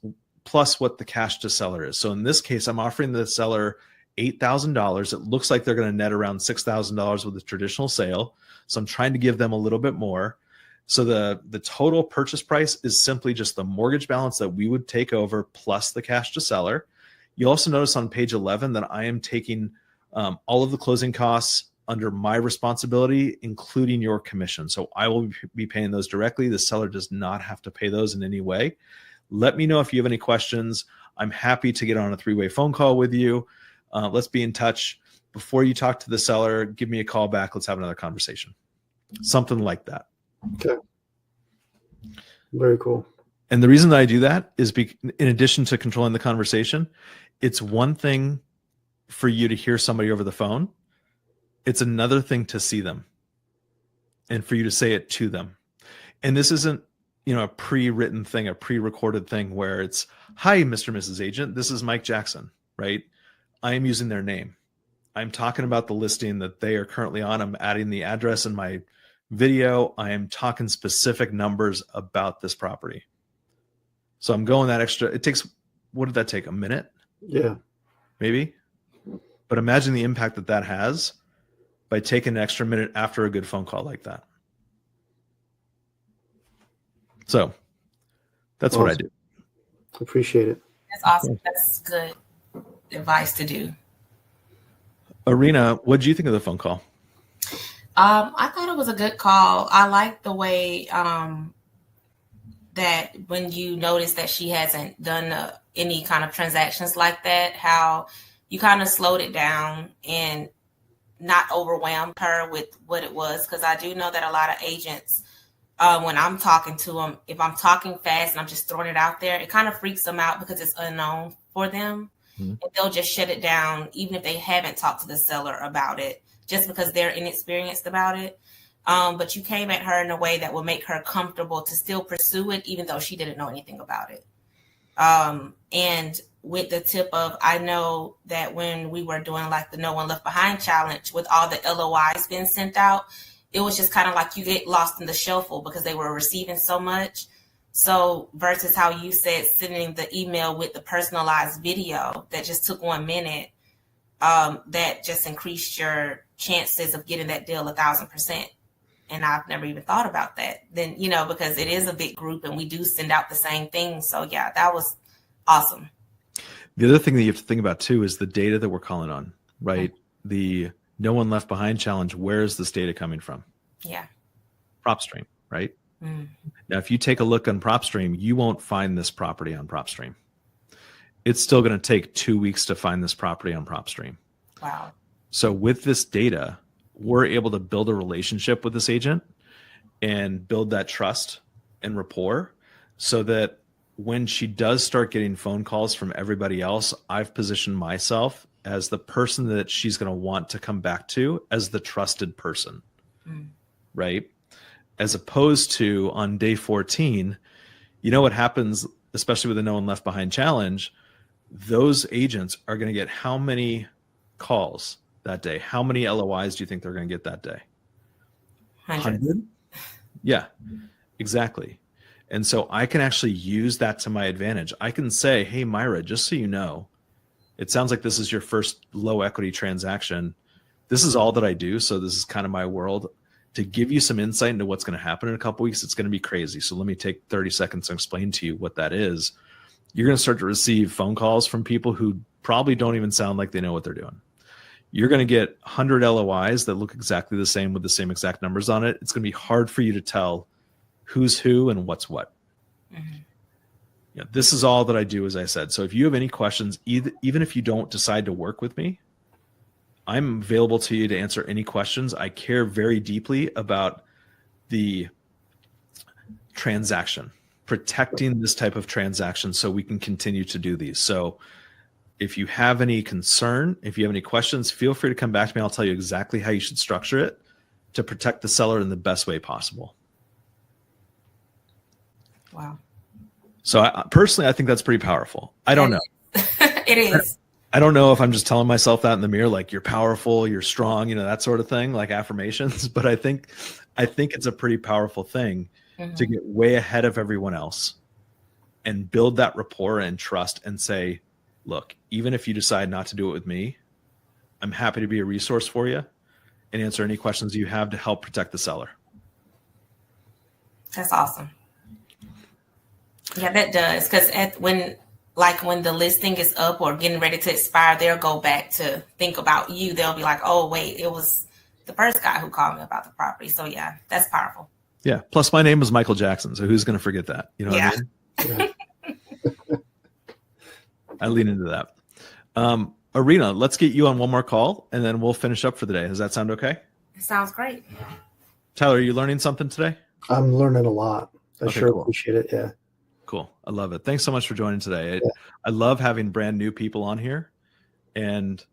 plus what the cash to seller is. So in this case, I'm offering the seller $8,000. It looks like they're going to net around $6,000 with a traditional sale. So I'm trying to give them a little bit more. So the total purchase price is simply just the mortgage balance that we would take over plus the cash to seller. You'll also notice on page 11 that I am taking all of the closing costs under my responsibility, including your commission. So I will be paying those directly. The seller does not have to pay those in any way. Let me know if you have any questions. I'm happy to get on a 3-way phone call with you. Let's be in touch. Before you talk to the seller, give me a call back. Let's have another conversation. Something like that. Okay. Very cool. And the reason that I do that is in addition to controlling the conversation, it's one thing for you to hear somebody over the phone. It's another thing to see them and for you to say it to them. And this isn't, a pre-written thing, a pre-recorded thing where it's, hi, Mr. and Mrs. Agent, this is Mike Jackson, right? I am using their name. I'm talking about the listing that they are currently on. I'm adding the address in my video. I am talking specific numbers about this property. So I'm going that extra. It takes, what did that take? A minute? Yeah. Maybe. But imagine the impact that has by taking an extra minute after a good phone call like that. So that's awesome. what I do. Appreciate it. That's awesome. That's good advice to do. Erina, what did you think of the phone call? I thought it was a good call. I like the way that when you notice that she hasn't done any kind of transactions like that, how you kind of slowed it down and not overwhelmed her with what it was. Because I do know that a lot of agents, when I'm talking to them, if I'm talking fast and I'm just throwing it out there, it kind of freaks them out because it's unknown for them. Mm-hmm. And they'll just shut it down, even if they haven't talked to the seller about it, just because they're inexperienced about it. But you came at her in a way that will make her comfortable to still pursue it, even though she didn't know anything about it. And with the tip of, I know that when we were doing like the No One Left Behind challenge with all the LOIs being sent out, it was just kind of like you get lost in the shuffle because they were receiving so much. So versus how you said sending the email with the personalized video that just took 1 minute, that just increased your chances of getting that deal 1,000%. And I've never even thought about that. Then, because it is a big group and we do send out the same thing. So yeah, that was awesome. The other thing that you have to think about too is the data that we're calling on, right? Mm-hmm. The No One Left Behind challenge. Where is this data coming from? Yeah. PropStream, right? Mm. Now, if you take a look on PropStream, you won't find this property on PropStream. It's still going to take 2 weeks to find this property on PropStream. Wow. So with this data, we're able to build a relationship with this agent and build that trust and rapport so that when she does start getting phone calls from everybody else, I've positioned myself as the person that she's going to want to come back to as the trusted person, right? As opposed to on day 14, what happens, especially with the No One Left Behind challenge, those agents are going to get how many calls that day? How many LOIs do you think they're going to get that day? 100? Yeah, exactly. And so I can actually use that to my advantage. I can say, hey, Myra, just so you know, it sounds like this is your first low equity transaction. This is all that I do. So this is kind of my world. To give you some insight into what's going to happen in a couple weeks, it's going to be crazy. So let me take 30 seconds to explain to you what that is. You're going to start to receive phone calls from people who probably don't even sound like they know what they're doing. You're going to get 100 LOIs that look exactly the same with the same exact numbers on it. It's going to be hard for you to tell who's who and what's what. Mm-hmm. This is all that I do, as I said. So if you have any questions, even if you don't decide to work with me, I'm available to you to answer any questions. I care very deeply about the transaction, protecting this type of transaction so we can continue to do these. So if you have any concern, if you have any questions, feel free to come back to me. I'll tell you exactly how you should structure it to protect the seller in the best way possible. Wow. So personally, I think that's pretty powerful. I don't know. It is. I don't know if I'm just telling myself that in the mirror, like you're powerful, you're strong, that sort of thing, like affirmations. But I think it's a pretty powerful thing to get way ahead of everyone else and build that rapport and trust and say, look, even if you decide not to do it with me, I'm happy to be a resource for you and answer any questions you have to help protect the seller. That's awesome. Yeah, that does. Because when the listing is up or getting ready to expire, they'll go back to think about you. They'll be like, oh, wait, it was the first guy who called me about the property. So, yeah, that's powerful. Yeah. Plus, my name is Michael Jackson. So who's going to forget that? You know what I mean? Yeah. I lean into that. Erina, let's get you on one more call, and then we'll finish up for the day. Does that sound okay? It sounds great. Tyler, are you learning something today? I'm learning a lot. I sure cool. Appreciate it. Yeah. Cool. I love it. Thanks so much for joining today. I love having brand new people on here. And,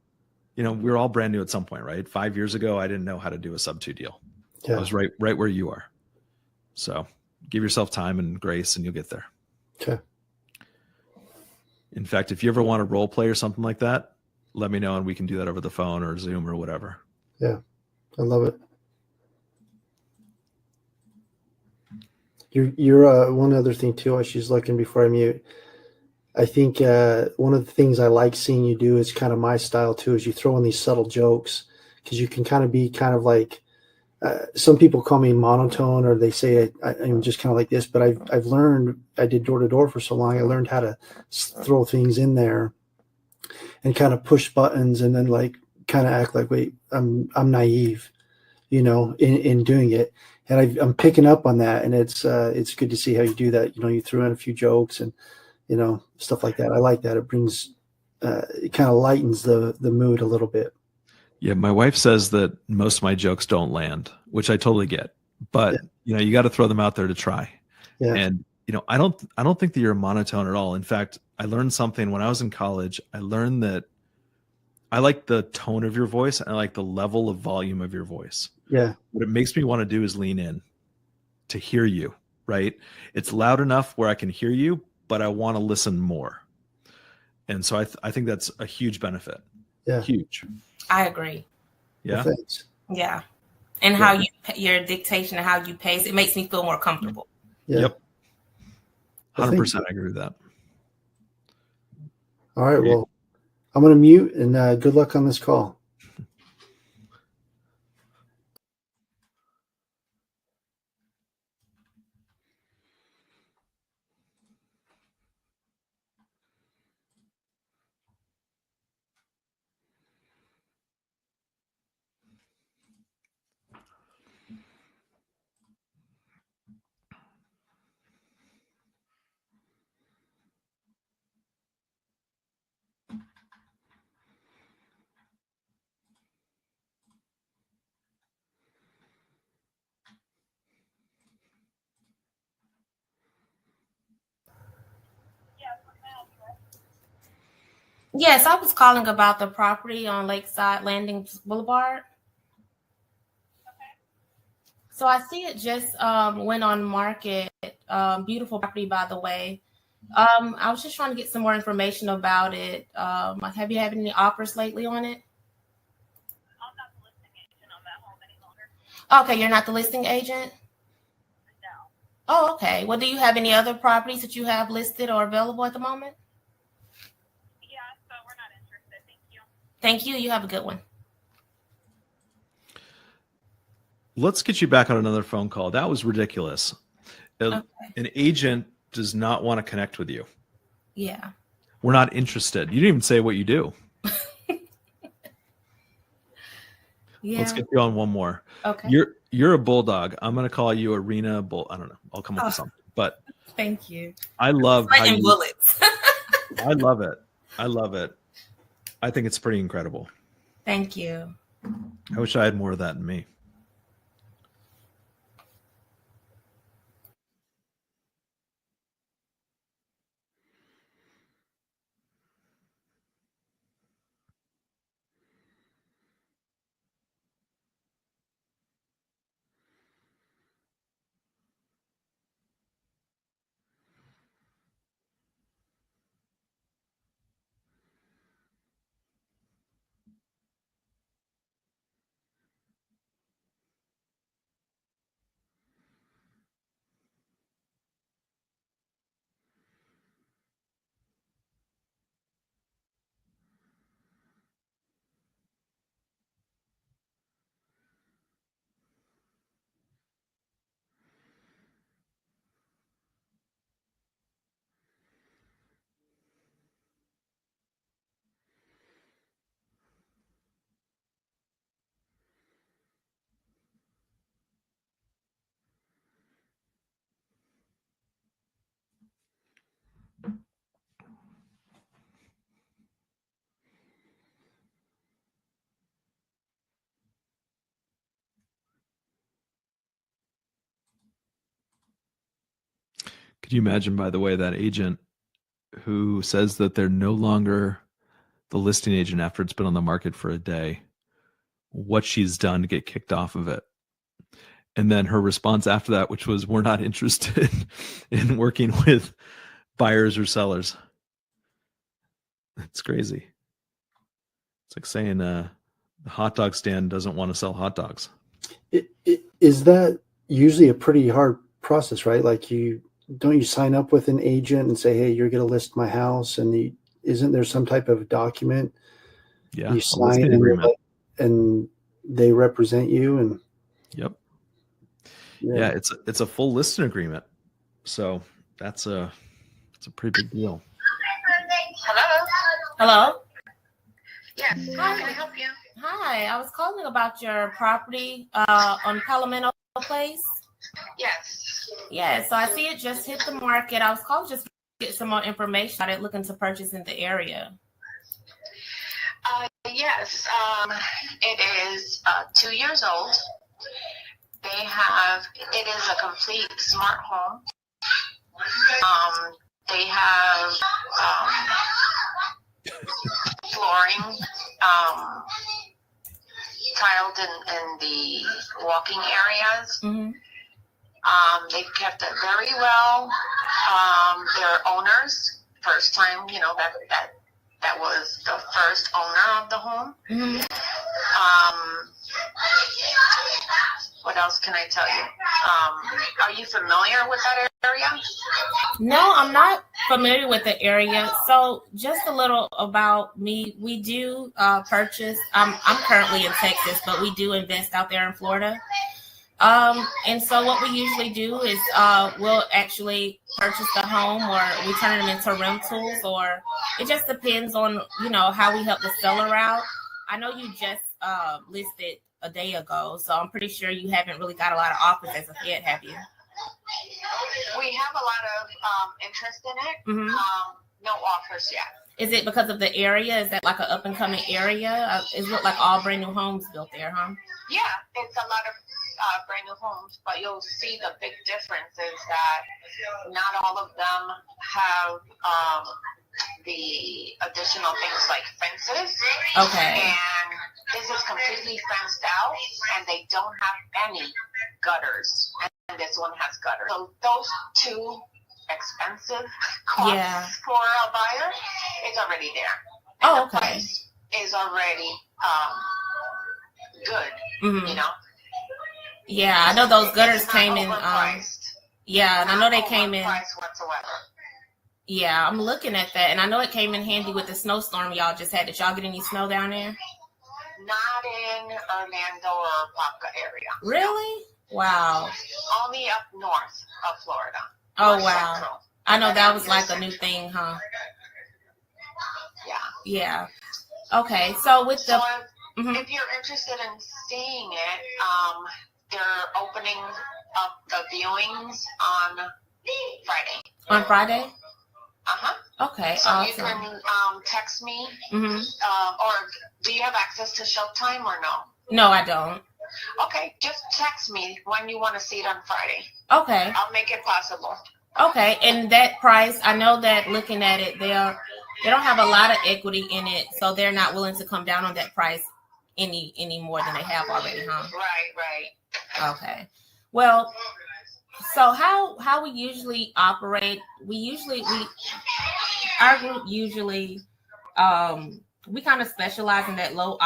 we're all brand new at some point, right? 5 years ago, I didn't know how to do a sub-2 deal. Yeah. I was right where you are. So give yourself time and grace and you'll get there. Okay. In fact, if you ever want to role play or something like that, let me know and we can do that over the phone or Zoom or whatever. Yeah. I love it. You're one other thing too, while she's looking before I mute. I think one of the things I like seeing you do is kind of my style too, is you throw in these subtle jokes because you can kind of be kind of like, some people call me monotone, or they say I'm just kind of like this, but I've learned, I did door to door for so long. I learned how to throw things in there and kind of push buttons, and then like kind of act like, wait, I'm naive, in doing it. And I'm picking up on that, and it's good to see how you do that. You threw in a few jokes and, stuff like that. I like that. It brings, it kind of lightens the mood a little bit. Yeah, my wife says that most of my jokes don't land, which I totally get. But you got to throw them out there to try. Yeah. And I don't think that you're monotone at all. In fact, I learned something when I was in college. I learned that I like the tone of your voice, and I like the level of volume of your voice. Yeah. What it makes me want to do is lean in to hear you, right? It's loud enough where I can hear you, but I want to listen more. And so I think that's a huge benefit. Yeah. Huge. I agree. Yeah. Well, thanks. Yeah. And how your dictation and how you pace, it makes me feel more comfortable. Yeah. Yep. 100%. I agree with that. All right. Well, I'm going to mute, and good luck on this call. Yes, I was calling about the property on Lakeside Landing Boulevard. So I see it just went on market. Beautiful property, by the way. I was just trying to get some more information about it. Have you had any offers lately on it? I'm not the listing agent on that home any longer. Okay, you're not the listing agent? No. Oh, okay. Well, do you have any other properties that you have listed or available at the moment? Yeah, so we're not interested. Thank you. Thank you. You have a good one. Let's get you back on another phone call. That was ridiculous. Okay. An agent does not want to connect with you. Yeah. We're not interested. You didn't even say what you do. Yeah. Let's get you on one more. Okay. You're a bulldog. I'm going to call you Erina Bull. I don't know. I'll come up with something. But thank you. I love how you, bullets. I love it. I love it. I think it's pretty incredible. Thank you. I wish I had more of that in me. Could you imagine, by the way, that agent who says that they're no longer the listing agent after it's been on the market for a day, what she's done to get kicked off of it? And then her response after that, which was, we're not interested in working with buyers or sellers. It's crazy. It's like saying the hot dog stand doesn't want to sell hot dogs. Is that usually a pretty hard process, right? Like don't you sign up with an agent and say, hey, you're going to list my house? And isn't there some type of document Yeah, you sign and they represent you. And yep. Yeah, it's a full listing agreement. So it's a pretty big deal. Hello. Yes. How can I help you? Hi. I was calling about your property on Palomino Place. Yes. Yeah. So I see it just hit the market. I was calling just to get some more information about it, looking to purchase in the area. Yes. It is 2 years old. It is a complete smart home. They have flooring, tiled in the walking areas. Mm-hmm. They've kept it very well. Their owners, first time, that was the first owner of the home. Mm-hmm. What else can I tell you? Are you familiar with that area? No, I'm not familiar with the area. So just a little about me. We do purchase. I'm currently in Texas, but we do invest out there in Florida. And so what we usually do is we'll actually purchase the home, or we turn them into rentals, or it just depends on, how we help the seller out. I know you just listed a day ago, so I'm pretty sure you haven't really got a lot of offers as of yet, have you? We have a lot of interest in it. Mm-hmm. No offers yet. Is it because of the area? Is that like an up and coming area? It look like all brand new homes built there, huh? Yeah, it's a lot of brand new homes, but you'll see the big difference is that not all of them have the additional things like fences. Okay. And this is completely fenced out, and they don't have any gutters. And this one has gutters. So those two expensive costs for a buyer is already there. And the price is already good, Mm-hmm. Yeah, I know those gutters came in. Yeah, and I know they came in. Price whatsoever. Yeah, I'm looking at that, and I know it came in handy with the snowstorm y'all just had. Did y'all get any snow down there? Not in Orlando or Apopka area. Really? Wow. Only up north of Florida. Oh, wow. Central. I know that was like a new thing, huh? Yeah. Yeah. Okay, so with the... If you're interested in seeing it, they're opening up the viewings on Friday. On Friday? Uh-huh. Okay, so awesome. You can text me, mm-hmm. Or do you have access to Showtime or no? No, I don't. Okay, just text me when you want to see it on Friday. Okay. I'll make it possible. Okay, and that price, I know that looking at it, they don't have a lot of equity in it, so they're not willing to come down on that price any more than they have already, huh? Right. Okay. Well, so how we usually operate, our group usually we kind of specialize in that low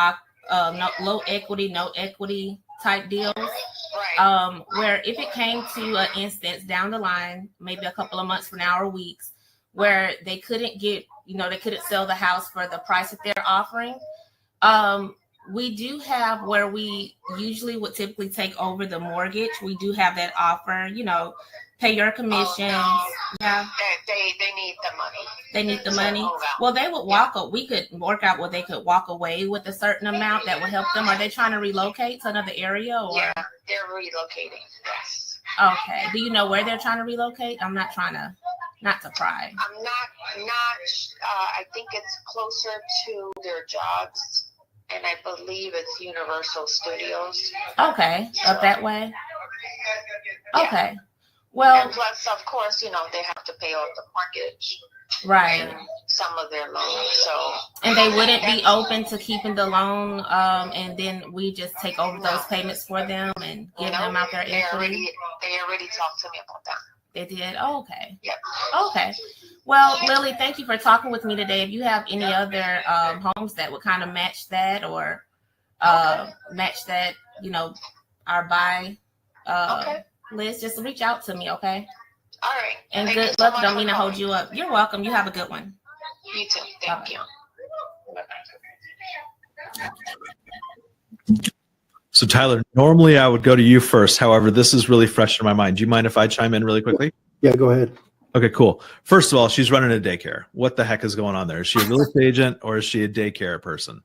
equity, no equity type deals. Right. Where if it came to an instance down the line, maybe a couple of months from now or weeks, where they couldn't get, they couldn't sell the house for the price that they're offering, we do have where we usually would typically take over the mortgage. We do have that offer, pay your commissions. Oh, no. Yeah. They need the money. They need the money. Well, they would we could work out where they could walk away with a certain amount that would help them. Are they trying to relocate to another area? Or? Yeah, they're relocating. Yes. Okay. Do you know where they're trying to relocate? I'm not trying to, not to pry. I'm not, I think it's closer to their jobs. And I believe it's Universal Studios. Okay, up that way. Yeah. Okay, well. And plus, of course, they have to pay off the mortgage. Right. And some of their loans. So. And they wouldn't be open to keeping the loan, and then we just take over those payments for them and give them out their equity. They already talked to me about that. They did? Oh, okay. Yep. Okay. Well, Lily, thank you for talking with me today. If you have any other homes that would kind of match that or match that, our buy list, just reach out to me, okay? All right. And good luck. Don't mean to hold you up. You're welcome. You have a good one. You too. Thank you. So Tyler, normally I would go to you first. However, this is really fresh in my mind. Do you mind if I chime in really quickly? Yeah, go ahead. Okay, cool. First of all, she's running a daycare. What the heck is going on there? Is she a real estate agent or is she a daycare person?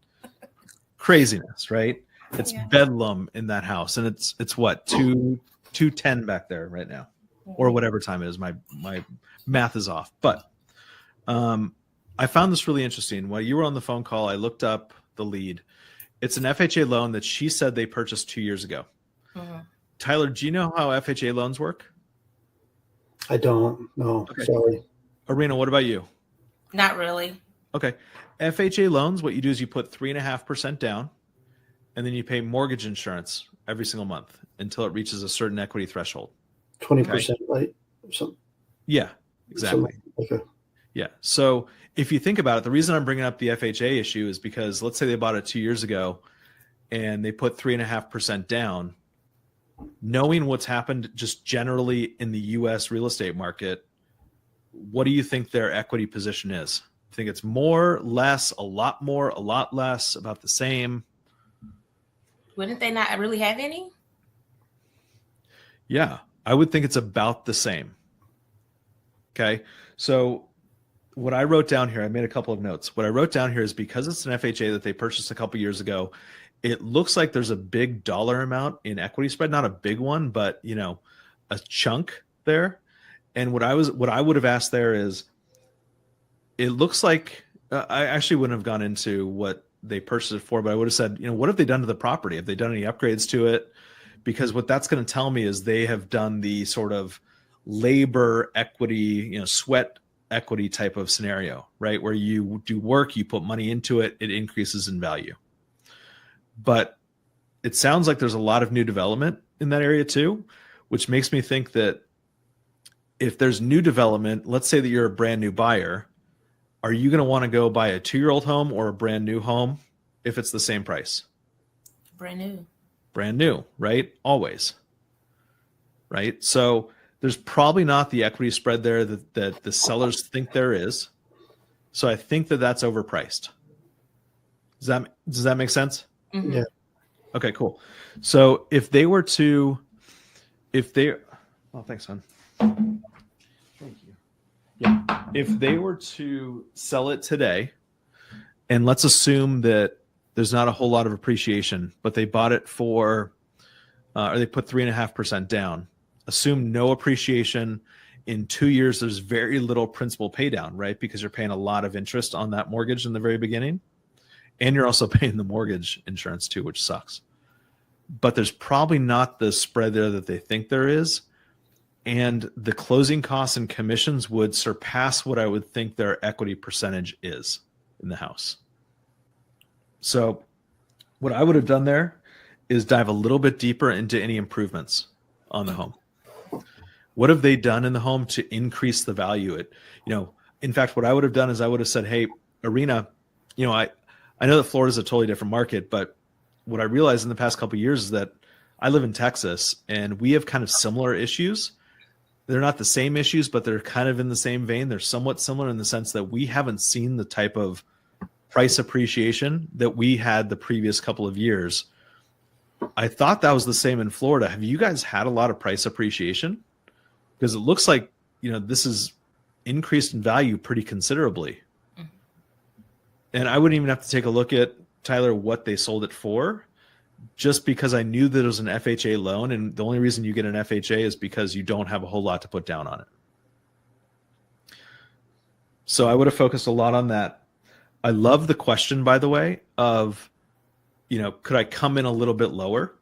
Craziness, right? It's bedlam in that house. And it's what, 2:10 back there right now, or whatever time it is. My math is off. But I found this really interesting. While you were on the phone call, I looked up the lead. It's an FHA loan that she said they purchased 2 years ago. Mm-hmm. Tyler, do you know how FHA loans work? I don't know. Okay. Sorry. Erina, what about you? Not really. Okay. FHA loans, what you do is you put 3.5% down, and then you pay mortgage insurance every single month until it reaches a certain equity threshold. 20%, right? So, yeah, exactly. Okay. Yeah. So if you think about it, the reason I'm bringing up the FHA issue is because let's say they bought it 2 years ago and they put 3.5% down. Knowing what's happened just generally in the U.S. real estate market, what do you think their equity position is? Think it's more, less, a lot more, a lot less, about the same? Wouldn't they not really have any? Yeah, I would think it's about the same. Okay. So what I wrote down here, I made a couple of notes. What I wrote down here is because it's an FHA that they purchased a couple years ago, it looks like there's a big dollar amount in equity spread, not a big one, but a chunk there. And what I would have asked there is, it looks like I actually wouldn't have gone into what they purchased it for, but I would have said, what have they done to the property? Have they done any upgrades to it? Because what that's going to tell me is they have done the sort of labor equity, sweat equity type of scenario, right? Where you do work, you put money into it, it increases in value. But it sounds like there's a lot of new development in that area too, which makes me think that if there's new development, let's say that you're a brand new buyer, are you going to want to go buy a 2-year-old home or a brand new home if it's the same price? Brand new. Brand new, right? Always. Right? So there's probably not the equity spread there that the sellers think there is. So I think that that's overpriced. Does that make sense? Mm-hmm. Yeah. Okay, cool. So if they, oh, thanks, son. Thank you. Yeah. If they were to sell it today, and let's assume that there's not a whole lot of appreciation, but they bought it for, or they put 3.5% down, assume no appreciation. In 2 years, there's very little principal pay down, right? Because you're paying a lot of interest on that mortgage in the very beginning. And you're also paying the mortgage insurance too, which sucks. But there's probably not the spread there that they think there is. And the closing costs and commissions would surpass what I would think their equity percentage is in the house. So what I would have done there is dive a little bit deeper into any improvements on the home. What have they done in the home to increase the value? In fact, what I would have done is I would have said, hey, Erina, I know that Florida is a totally different market, but what I realized in the past couple of years is that I live in Texas and we have kind of similar issues. They're not the same issues, but they're kind of in the same vein. They're somewhat similar in the sense that we haven't seen the type of price appreciation that we had the previous couple of years. I thought that was the same in Florida. Have you guys had a lot of price appreciation? Because it looks like, this is increased in value pretty considerably. Mm-hmm. And I wouldn't even have to take a look at, Tyler, what they sold it for, just because I knew that it was an FHA loan. And the only reason you get an FHA is because you don't have a whole lot to put down on it. So I would have focused a lot on that. I love the question, by the way, of, could I come in a little bit lower?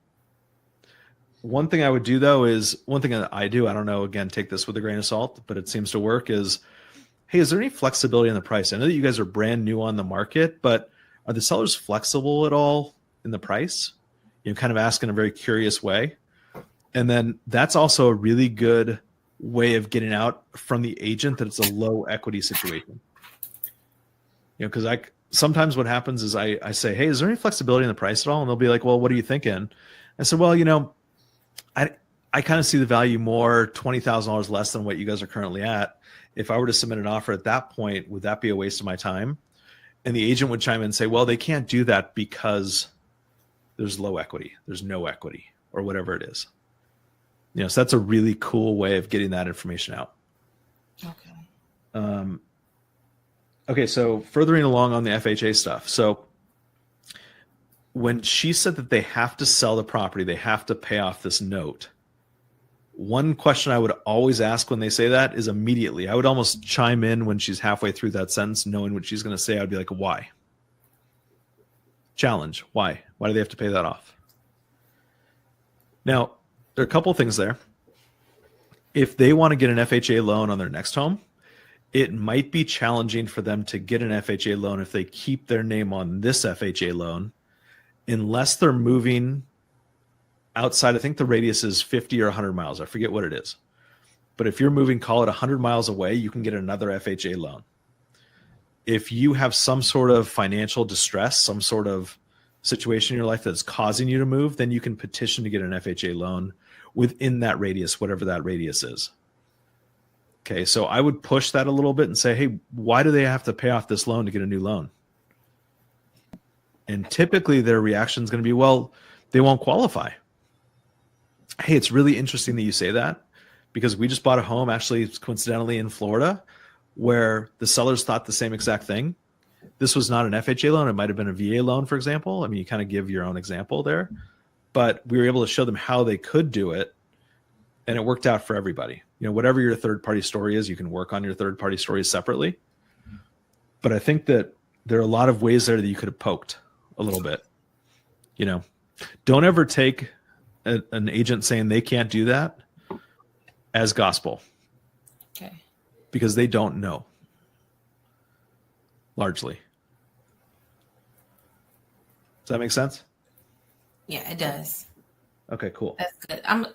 One thing I would do, though, is one thing that I do, I don't know, again, take this with a grain of salt, but it seems to work, is, hey, is there any flexibility in the price? I know that you guys are brand new on the market, but are the sellers flexible at all in the price? Kind of ask in a very curious way. And then that's also a really good way of getting out from the agent that it's a low equity situation. Because sometimes what happens is I say, hey, is there any flexibility in the price at all? And they'll be like, well, what are you thinking? I said, well, I kind of see the value more $20,000 less than what you guys are currently at. If I were to submit an offer at that point, would that be a waste of my time? And the agent would chime in and say, well, they can't do that because there's low equity, there's no equity, or whatever it is. So that's a really cool way of getting that information out. Okay. Okay, so furthering along on the FHA stuff. So when she said that they have to sell the property, they have to pay off this note, one question I would always ask when they say that is immediately, I would almost chime in when she's halfway through that sentence, knowing what she's going to say. I'd be like, why? Challenge. Why? Why do they have to pay that off? Now, there are a couple things there. If they want to get an FHA loan on their next home, it might be challenging for them to get an FHA loan if they keep their name on this FHA loan, unless they're moving outside. I think the radius is 50 or 100 miles. I forget what it is. But if you're moving, call it 100 miles away, you can get another FHA loan. If you have some sort of financial distress, some sort of situation in your life that's causing you to move, then you can petition to get an FHA loan within that radius, whatever that radius is. Okay, so I would push that a little bit and say, hey, why do they have to pay off this loan to get a new loan? And typically their reaction is going to be, well, they won't qualify. Hey, it's really interesting that you say that, because we just bought a home, actually coincidentally in Florida, where the sellers thought the same exact thing. This was not an FHA loan. It might have been a VA loan, for example. I mean, you kind of give your own example there, but we were able to show them how they could do it, and it worked out for everybody. Whatever your third-party story is, you can work on your third-party stories separately. But I think that there are a lot of ways there that you could have poked a little bit. Don't ever take an agent saying they can't do that as gospel. Okay. Because they don't know, largely. Does that make sense? Yeah, it does. Okay, cool. That's good. The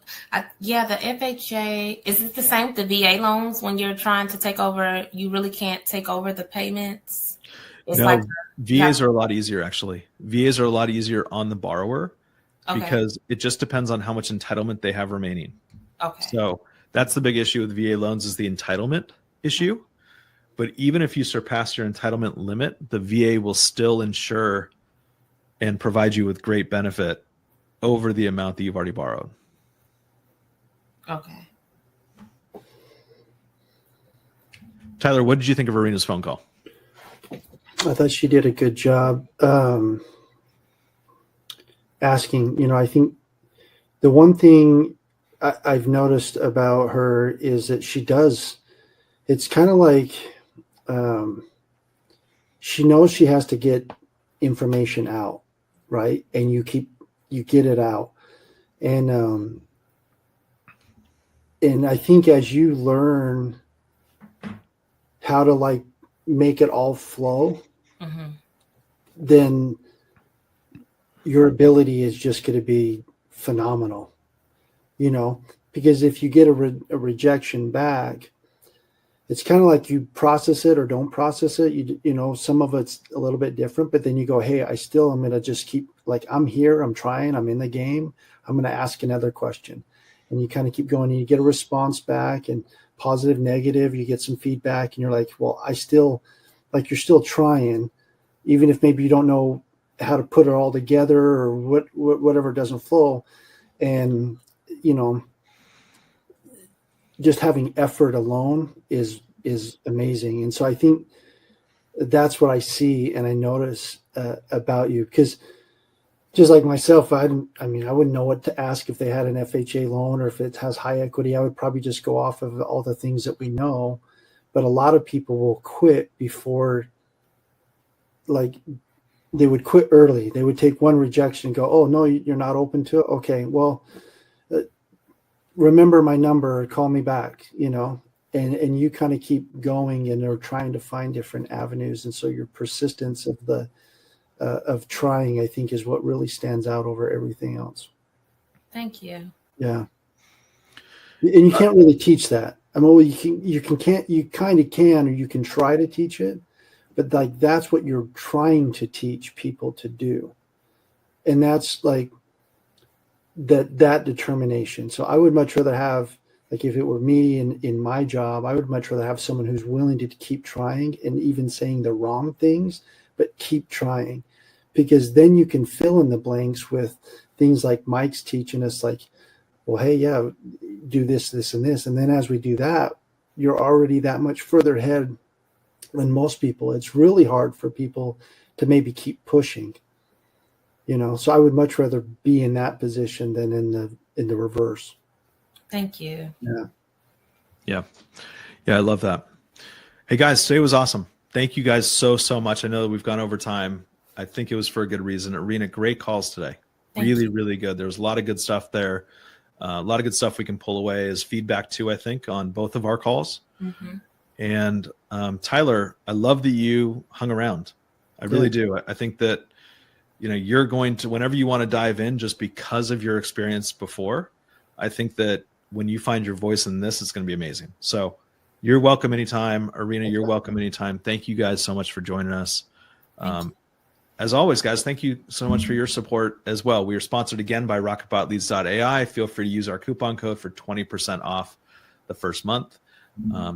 FHA, is it the same with the VA loans when you're trying to take over? You really can't take over the payments? No, VAs are a lot easier, actually. VAs are a lot easier on the borrower because it just depends on how much entitlement they have remaining. Okay. So that's the big issue with VA loans, is the entitlement issue. But even if you surpass your entitlement limit, the VA will still insure and provide you with great benefit over the amount that you've already borrowed. Okay. Tyler, what did you think of Erina's phone call? I thought she did a good job asking. I think the one thing I've noticed about her is that she does, it's kind of like she knows she has to get information out, right? And you get it out. And I think as you learn how to make it all flow, then your ability is just going to be phenomenal, because if you get a rejection back, it's kind of like you process it or don't process it. Some of it's a little bit different, but then you go, hey, I'm going to just keep, I'm here, I'm trying, I'm in the game. I'm going to ask another question. And you kind of keep going and you get a response back, and positive, negative, you get some feedback, and you're like, well, you're still trying, even if maybe you don't know how to put it all together or whatever doesn't flow. And, just having effort alone is amazing. And so I think that's what I see and I notice about you, because just like myself, I wouldn't know what to ask if they had an FHA loan or if it has high equity. I would probably just go off of all the things that we know. But a lot of people will quit before, they would quit early. They would take one rejection and go, oh, no, you're not open to it? Okay, well, remember my number, call me back, and you kind of keep going, and they're trying to find different avenues. And so your persistence of trying, I think, is what really stands out over everything else. Thank you. Yeah. And you can't really teach that. You kind of can, or you can try to teach it, but that's what you're trying to teach people to do. And that's that determination. So I would much rather have, if it were me in my job, I would much rather have someone who's willing to keep trying and even saying the wrong things, but keep trying, because then you can fill in the blanks with things like Mike's teaching us, like, well, hey, yeah, do this, this, and this. And then as we do that, you're already that much further ahead than most people. It's really hard for people to maybe keep pushing, so I would much rather be in that position than in the reverse. Thank you. Yeah. I love that. Hey guys, today was awesome. Thank you guys so much. I know that we've gone over time. I think it was for a good reason. Erina, great calls today. Really good. There was a lot of good stuff there. A lot of good stuff we can pull away as feedback too, I think, on both of our calls. Mm-hmm. And Tyler, I love that you hung around. I really do. I think that, you're going to, whenever you want to dive in, just because of your experience before, I think that when you find your voice in this, it's going to be amazing. So you're welcome anytime. Erina, you're welcome anytime. Thank you guys so much for joining us. As always, guys, thank you so much for your support as well. We are sponsored again by rocketbotleads.ai. Feel free to use our coupon code for 20% off the first month.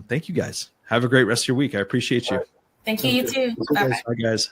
Thank you guys. Have a great rest of your week. I appreciate you. Thank you. You too. Bye, guys.